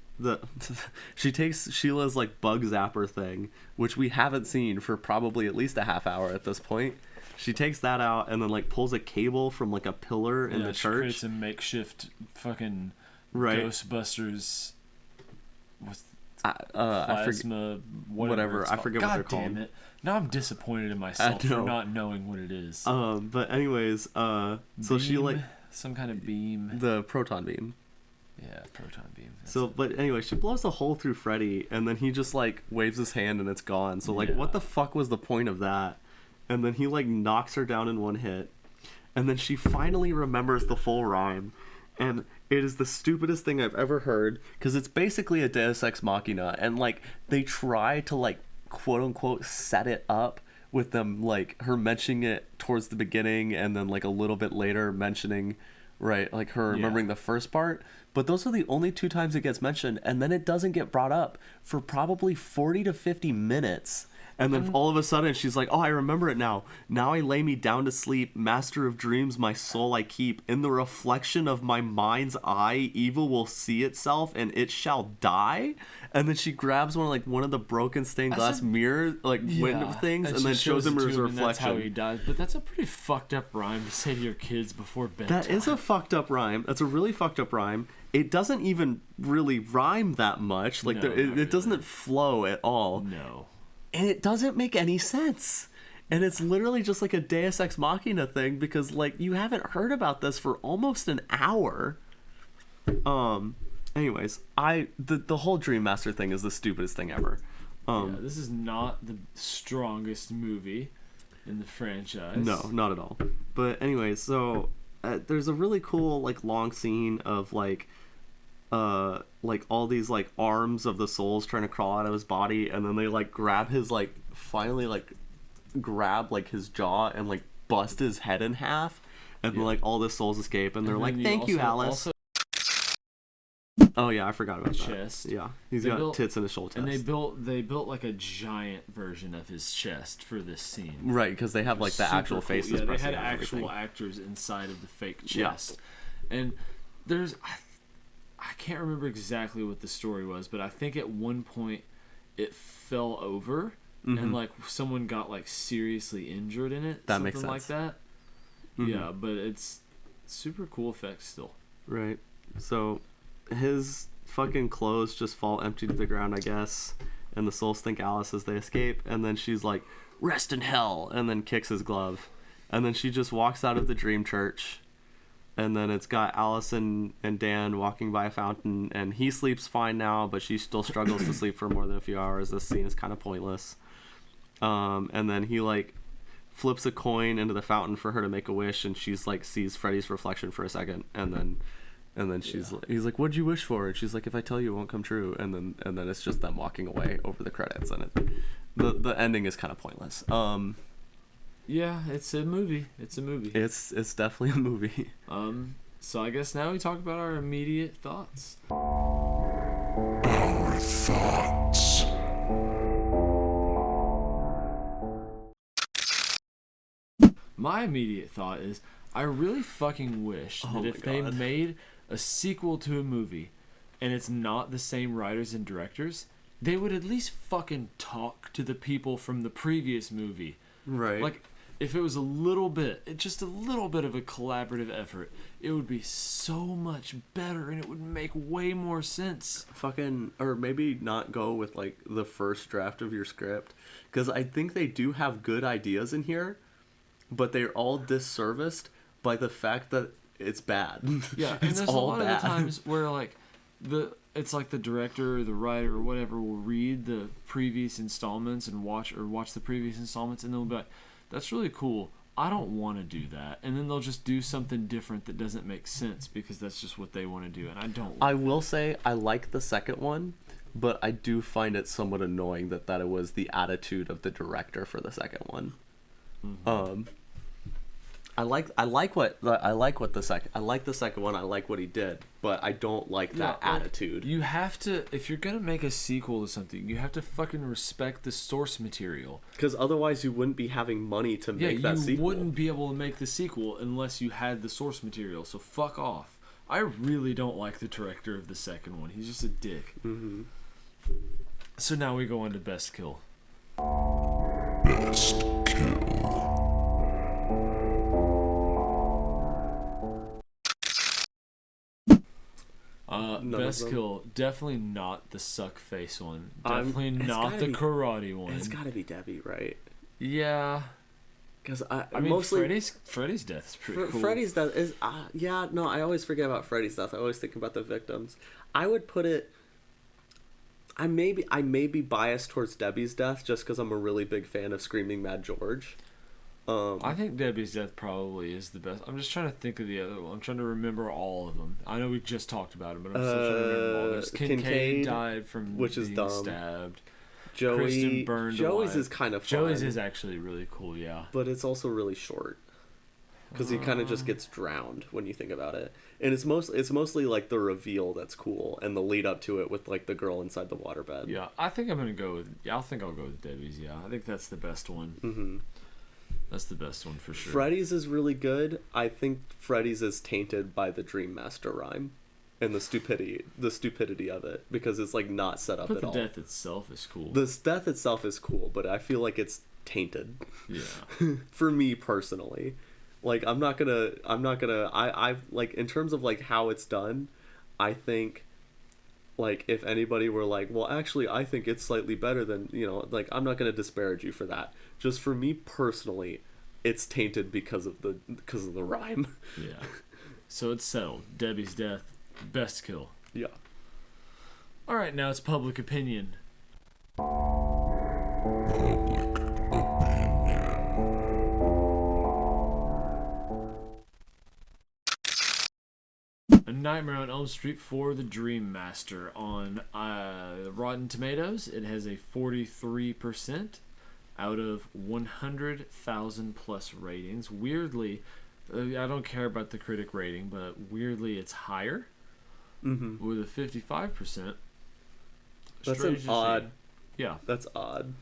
She takes Sheila's like bug zapper thing, which we haven't seen for probably at least a half hour at this point. She takes that out and then like pulls a cable from like a pillar in the church. Creates a makeshift fucking right. Ghostbusters. What's plasma, whatever. I forget what they're called. God damn it! Now I'm disappointed in myself for not knowing what it is. But anyways, so beam, she like some kind of beam. The proton beam. Yeah, proton beam. But anyway, she blows a hole through Freddy, and then he just like waves his hand, and it's gone. So like, what the fuck was the point of that? And then he like knocks her down in one hit, and then she finally remembers the full rhyme, and it is the stupidest thing I've ever heard, because it's basically a Deus Ex Machina, and like they try to like quote unquote set it up with them like her mentioning it towards the beginning, and then like a little bit later mentioning, right, like her remembering the first part. But those are the only 2 times it gets mentioned, and then it doesn't get brought up for probably 40 to 50 minutes. And then all of a sudden she's like, "Oh, I remember it now. Now I lay me down to sleep. Master of dreams, my soul I keep. In the reflection of my mind's eye, evil will see itself, and it shall die." And then she grabs one of the broken stained glass mirror window things, and then shows him his reflection. That's how he dies. But that's a pretty fucked up rhyme to say to your kids before bedtime. That is a fucked up rhyme. That's a really fucked up rhyme. It doesn't even really rhyme that much. Like it doesn't flow at all. No. And it doesn't make any sense. And it's literally just like a Deus Ex Machina thing, because like you haven't heard about this for almost an hour. Anyways, the whole Dream Master thing is the stupidest thing ever. This is not the strongest movie in the franchise. No, not at all. But anyways, so there's a really cool like long scene of like all these like arms of the souls trying to crawl out of his body, and then they like grab his like finally like grab like his jaw and like bust his head in half, and then like all the souls escape, and they're like, "Thank you, Alice." Oh yeah, I forgot about that. Chest. Yeah, he's got tits in his shoulder. And they built like a giant version of his chest for this scene. Right, because they have like the actual cool. faces. Yeah, they had actual actors inside of the fake chest. Yeah. And there's I can't remember exactly what the story was, but I think at one point it fell over, and like someone got like seriously injured in it. That makes sense. Something like that. Yeah, but it's super cool effects still. Right. So his fucking clothes just fall empty to the ground, I guess, and the souls think Alice as they escape, and then she's like, "Rest in hell," and then kicks his glove, and then she just walks out of the dream church. And then it's got Alice and Dan walking by a fountain, and he sleeps fine now, but she still struggles to sleep for more than a few hours. This scene is kind of pointless. And then he like flips a coin into the fountain for her to make a wish, and she's like sees Freddy's reflection for a second, and then he's like, "What'd you wish for?" And she's like, "If I tell you, it won't come true." And then it's just them walking away over the credits, and the ending is kind of pointless. Yeah, it's a movie. It's definitely a movie. So I guess now we talk about our immediate thoughts. Our thoughts. My immediate thought is, I really fucking wish that if they made a sequel to a movie, and it's not the same writers and directors, they would at least fucking talk to the people from the previous movie. Right. Like, if it was just a little bit of a collaborative effort, it would be so much better, and it would make way more sense. Or maybe not go with like the first draft of your script, because I think they do have good ideas in here, but they're all disserviced by the fact that it's bad. Yeah, and there's all a lot of the times where like it's like the director or the writer or whatever will read the previous installments and watch the previous installments, and they'll be like, "That's really cool. I don't want to do that." And then they'll just do something different that doesn't make sense because that's just what they want to do, and I don't. I will say I like the second one but I do find it somewhat annoying that it was the attitude of the director for the second one. Mm-hmm. I like the second one. I like what he did, but I don't like that attitude. You have to, if you're gonna make a sequel to something, you have to fucking respect the source material. Because otherwise, you wouldn't be having money to make that sequel. You wouldn't be able to make the sequel unless you had the source material. So fuck off. I really don't like the director of the second one. He's just a dick. Mm-hmm. So now we go on to best kill. Best kill. Best kill, definitely not the suck face one. Definitely not the karate one. It's gotta be Debbie, right? Yeah. Because I mean, mostly Freddy's death is pretty cool. Freddy's death is I always forget about Freddy's death. I always think about the victims. I would put it. I may be biased towards Debbie's death just because I'm a really big fan of Screaming Mad George. I think Debbie's death probably is the best. I'm just trying to think of the other one. I'm trying to remember all of them. I know we just talked about it, but I'm still trying to remember all. There's Kincaid died from being stabbed. Kristen burned Joey's alive. is kind of fun. Joey's is actually really cool, yeah. But it's also really short. Because he kind of just gets drowned when you think about it. And it's mostly like the reveal that's cool and the lead up to it with like the girl inside the waterbed. Yeah, I think I'm going to go with... Yeah, I think I'll go with Debbie's, yeah. I think that's the best one. Mm-hmm. That's the best one for sure. Freddy's is really good. I think Freddy's is tainted by the Dream Master rhyme and the stupidity of it because it's like not set up at all. But the death itself is cool. The death itself is cool, but I feel like it's tainted. Yeah. For me personally. Like I like in terms of like how it's done, I think like if anybody were like, well actually I think it's slightly better than, like I'm not going to disparage you for that. Just for me personally, it's tainted because of the rhyme. Yeah. So it's settled. Debbie's death, best kill. Yeah. All right, now it's public opinion. A Nightmare on Elm Street for the Dream Master. On Rotten Tomatoes, it has a 43% out of 100,000 plus ratings. Weirdly, I don't care about the critic rating, but weirdly it's higher with a 55%. That's an odd. Yeah. That's odd.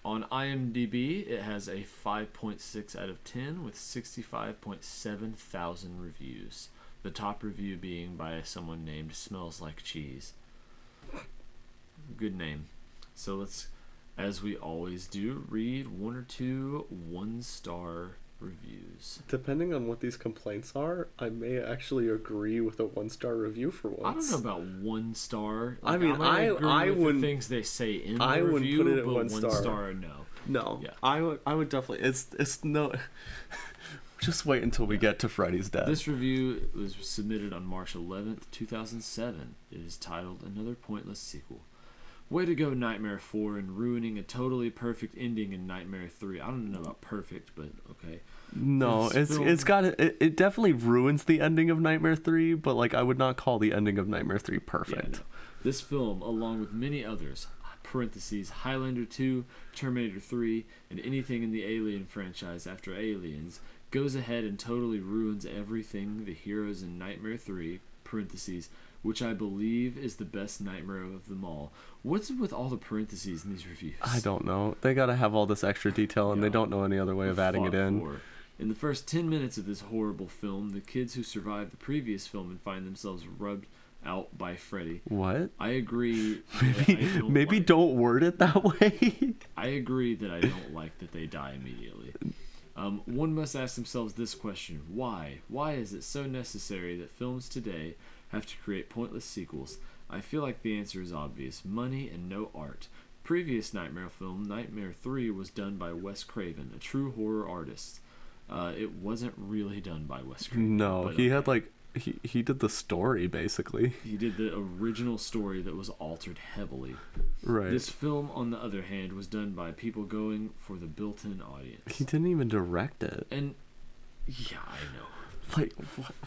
On IMDb, it has a 5.6 out of 10 with 65.7 thousand reviews. The top review being by someone named Smells Like Cheese. Good name. So let's, as we always do, read one or two one-star reviews. Depending on what these complaints are, I may actually agree with a one-star review for once. I don't know about one star. Like, I mean, I wouldn't. The things they say in the review, wouldn't put it at but one star. No. No. Yeah. I would definitely. It's no. Just wait until we get to Freddy's death. This review was submitted on March 11th, 2007. It is titled Another Pointless Sequel. Way to go, Nightmare 4, and ruining a totally perfect ending in Nightmare 3. I don't know about perfect, but okay. No, it definitely ruins the ending of Nightmare 3, but like I would not call the ending of Nightmare 3 perfect. Yeah, no. This film, along with many others, parentheses, Highlander 2, Terminator 3, and anything in the Alien franchise after Aliens, goes ahead and totally ruins everything the heroes in Nightmare 3, parentheses, which I believe is the best nightmare of them all. What's with all the parentheses in these reviews? I don't know. They gotta have all this extra detail, and they don't know any other way of adding it in. In the first 10 minutes of this horrible film, the kids who survived the previous film and find themselves rubbed out by Freddy. What? I agree. Maybe don't word it that way. I agree that I don't like that they die immediately. One must ask themselves this question: why? Why is it so necessary that films today have to create pointless sequels? I feel like the answer is obvious: money and no art. Previous Nightmare film, Nightmare 3, was done by Wes Craven, a true horror artist. It wasn't really done by Wes Craven. No, he had like he did the story basically. He did the original story that was altered heavily. Right. This film, on the other hand, was done by people going for the built-in audience. He didn't even direct it. And yeah, I know. Like,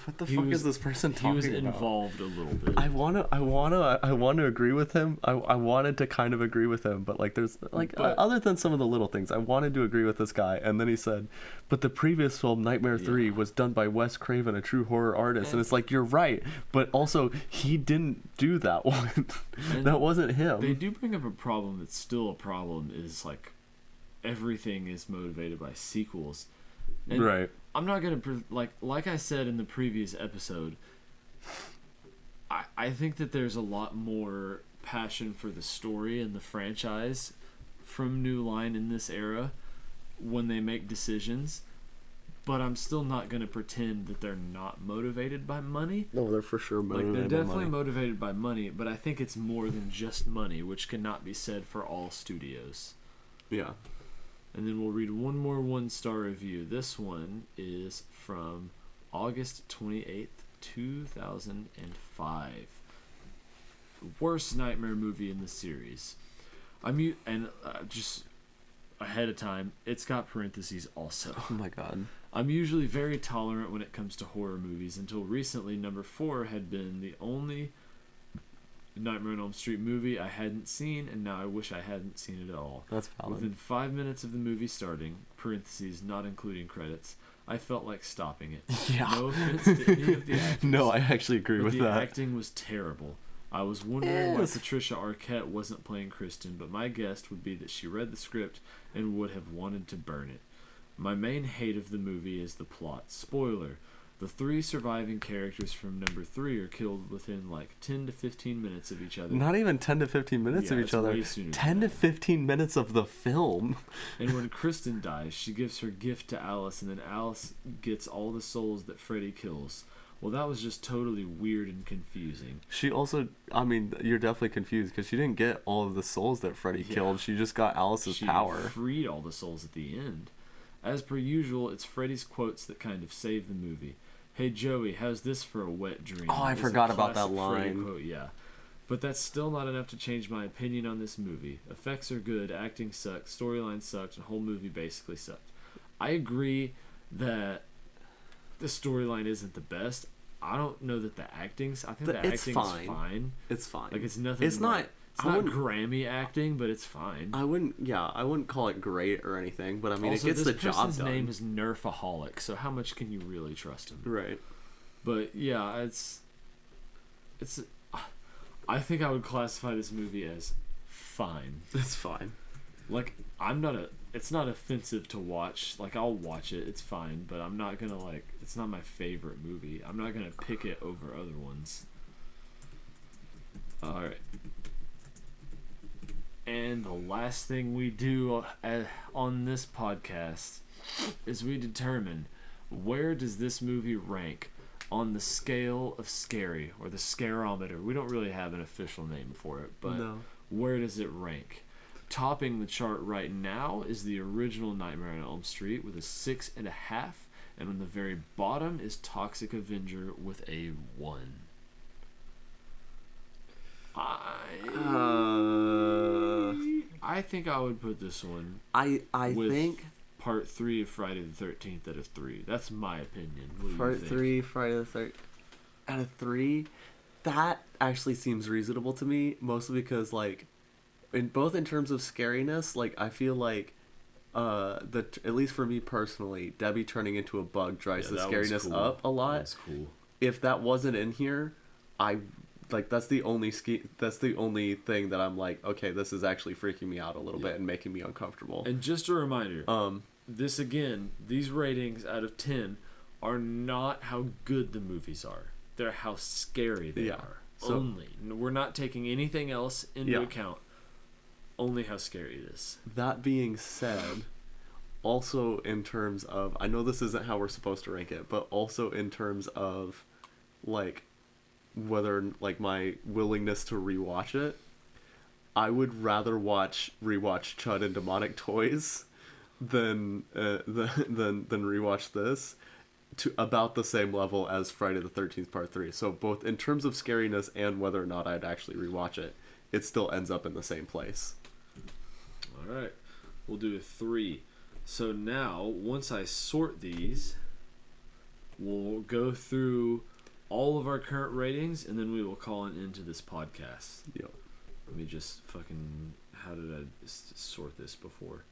what the fuck is this person talking about? He was involved a little bit. I wanna agree with him. I wanted to kind of agree with him, but like, there's like, other than some of the little things, I wanted to agree with this guy. And then he said, but the previous film, Nightmare 3, was done by Wes Craven, a true horror artist. And it's like, you're right, but also he didn't do that one. That wasn't him. They do bring up a problem that's still a problem, is like everything is motivated by sequels. And right. I'm not gonna like I said in the previous episode. I think that there's a lot more passion for the story and the franchise from New Line in this era when they make decisions, but I'm still not gonna pretend that they're not motivated by money. No, they're for sure motivated. Like, they're definitely motivated by money, but I think it's more than just money, which cannot be said for all studios. Yeah. And then we'll read one more 1-star review. This one is from August 28th, 2005. Worst nightmare movie in the series. Just ahead of time, it's got parentheses also. Oh my god. I'm usually very tolerant when it comes to horror movies. Until recently, number 4 had been the only Nightmare on Elm Street movie I hadn't seen, and now I wish I hadn't seen it at all. That's valid. Within 5 minutes of the movie starting, parentheses, not including credits, I felt like stopping it. Yeah. No offense to any of the actors. No, I actually agree with the that. The acting was terrible. I was wondering why Patricia Arquette wasn't playing Kristen, but my guess would be that she read the script and would have wanted to burn it. My main hate of the movie is the plot. Spoiler. The 3 surviving characters from number 3 are killed within like 10 to 15 minutes of each other. Not even 10 to 15 minutes of each other. 10 to 15 minutes of the film. And when Kristen dies, she gives her gift to Alice, and then Alice gets all the souls that Freddy kills. Well, that was just totally weird and confusing. She also, I mean, you're definitely confused because she didn't get all of the souls that Freddy killed. She just got Alice's power. She freed all the souls at the end. As per usual, it's Freddy's quotes that kind of save the movie. Hey Joey, how's this for a wet dream? Oh, I forgot about that line. Quote, yeah. But that's still not enough to change my opinion on this movie. Effects are good, acting sucks, storyline sucked, and the whole movie basically sucked. I agree that the storyline isn't the best. I don't know that the acting's... I think the acting's fine. It's fine. Like, it's nothing... It's not... It's not Grammy acting, but it's fine. I wouldn't call it great or anything, but I mean, also, it gets the job done. This person's name is Nerfaholic, so how much can you really trust him? Right. But yeah, it's. I think I would classify this movie as fine. It's fine. Like, it's not offensive to watch. Like, I'll watch it. It's fine, but I'm not gonna like. It's not my favorite movie. I'm not gonna pick it over other ones. All right. And the last thing we do on this podcast is we determine where does this movie rank on the scale of scary, or the scarometer. We don't really have an official name for it, but where does it rank? Topping the chart right now is the original Nightmare on Elm Street with a 6.5, and on the very bottom is Toxic Avenger with a 1. I think I would put this one. I think Part 3 of Friday the 13th out of 3. That's my opinion. Part 3, Friday the 13th out of 3. That actually seems reasonable to me, mostly because like, in terms of scariness, like I feel like, at least for me personally, Debbie turning into a bug drives the scariness up a lot. That's cool. If that wasn't in here, that's the only thing that I'm like, okay, this is actually freaking me out a little bit and making me uncomfortable. And just a reminder, these ratings out of 10 are not how good the movies are. They're how scary they are. So, only. We're not taking anything else into account. Only how scary it is. That being said, also in terms of, I know this isn't how we're supposed to rank it, but also in terms of like whether like my willingness to rewatch it, I would rather rewatch Chud and Demonic Toys than rewatch this, to about the same level as Friday the 13th Part 3. So both in terms of scariness and whether or not I'd actually rewatch it, it still ends up in the same place. All right, we'll do a 3. So now, once I sort these, We'll go through all of our current ratings, and then we will call an end to this podcast. Yep. Let me just fucking... How did I sort this before?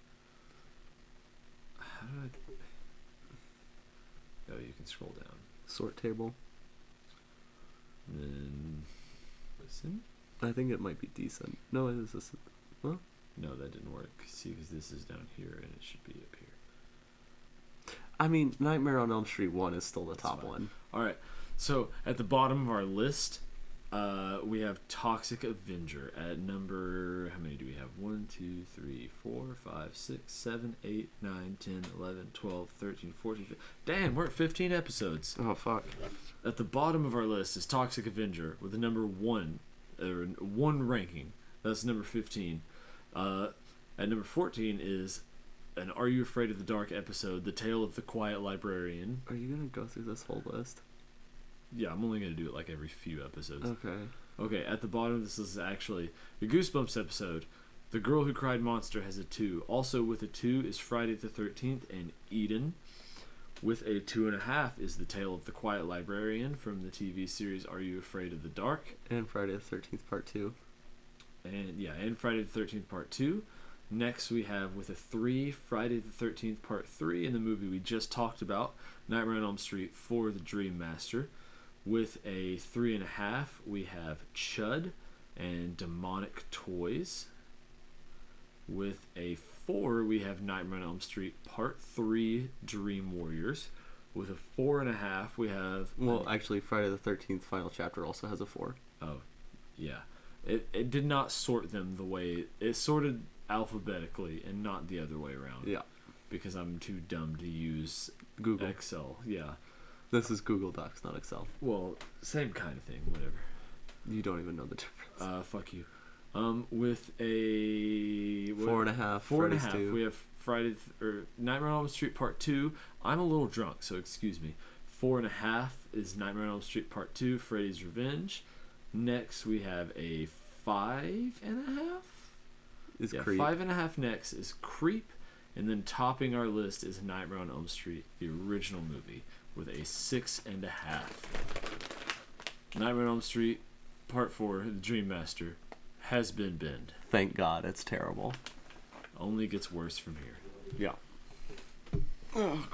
How did I... Oh, you can scroll down. Sort table. And then... Listen? I think it might be decent. No, it is. Well, No, that didn't work. See, because this is down here, and it should be up here. I mean, Nightmare on Elm Street 1 is still the top fine. one. Alright, so at the bottom of our list, we have Toxic Avenger at number... How many do we have? 1, 2, 3, 4, 5, 6, 7, 8, 9, 10, 11, 12, 13, 14, 15... Damn, we're at 15 episodes. Oh, fuck. At the bottom of our list is Toxic Avenger with a number 1, or 1 ranking. That's number 15. At number 14 is an Are You Afraid of the Dark episode, The Tale of the Quiet Librarian. Are you going to go through this whole list? Yeah, I'm only going to do it like every few episodes. Okay. Okay, at the bottom, this is actually the Goosebumps episode. The Girl Who Cried Monster has a 2. Also with a 2 is Friday the 13th and Eden. With a 2.5 is The Tale of the Quiet Librarian from the TV series Are You Afraid of the Dark? And Friday the 13th Part 2. And Friday the 13th Part 2. Next we have with a 3, Friday the 13th Part 3 in the movie we just talked about, Nightmare on Elm Street 4, The Dream Master. With a 3.5, we have Chud and Demonic Toys. With a 4, we have Nightmare on Elm Street Part 3, Dream Warriors. With a 4.5, we have... Well, actually, Friday the 13th Final Chapter also has a 4. Oh, yeah. It did not sort them the way... It sorted alphabetically and not the other way around. Yeah. Because I'm too dumb to use Google. Excel. Yeah. This is Google Docs, not Excel. Well, same kind of thing, whatever. You don't even know the difference. Fuck you. With a... 4.5. 4.5. We have Nightmare on Elm Street Part 2. I'm a little drunk, so excuse me. 4.5 is Nightmare on Elm Street Part 2, Freddy's Revenge. Next, we have a 5.5. Is Creep. 5.5 next is Creep. And then topping our list is Nightmare on Elm Street, the original movie, with a 6.5. Nightmare on Elm Street Part 4, The Dream Master, has been binned. Thank God, it's terrible. Only gets worse from here. Yeah. Oh,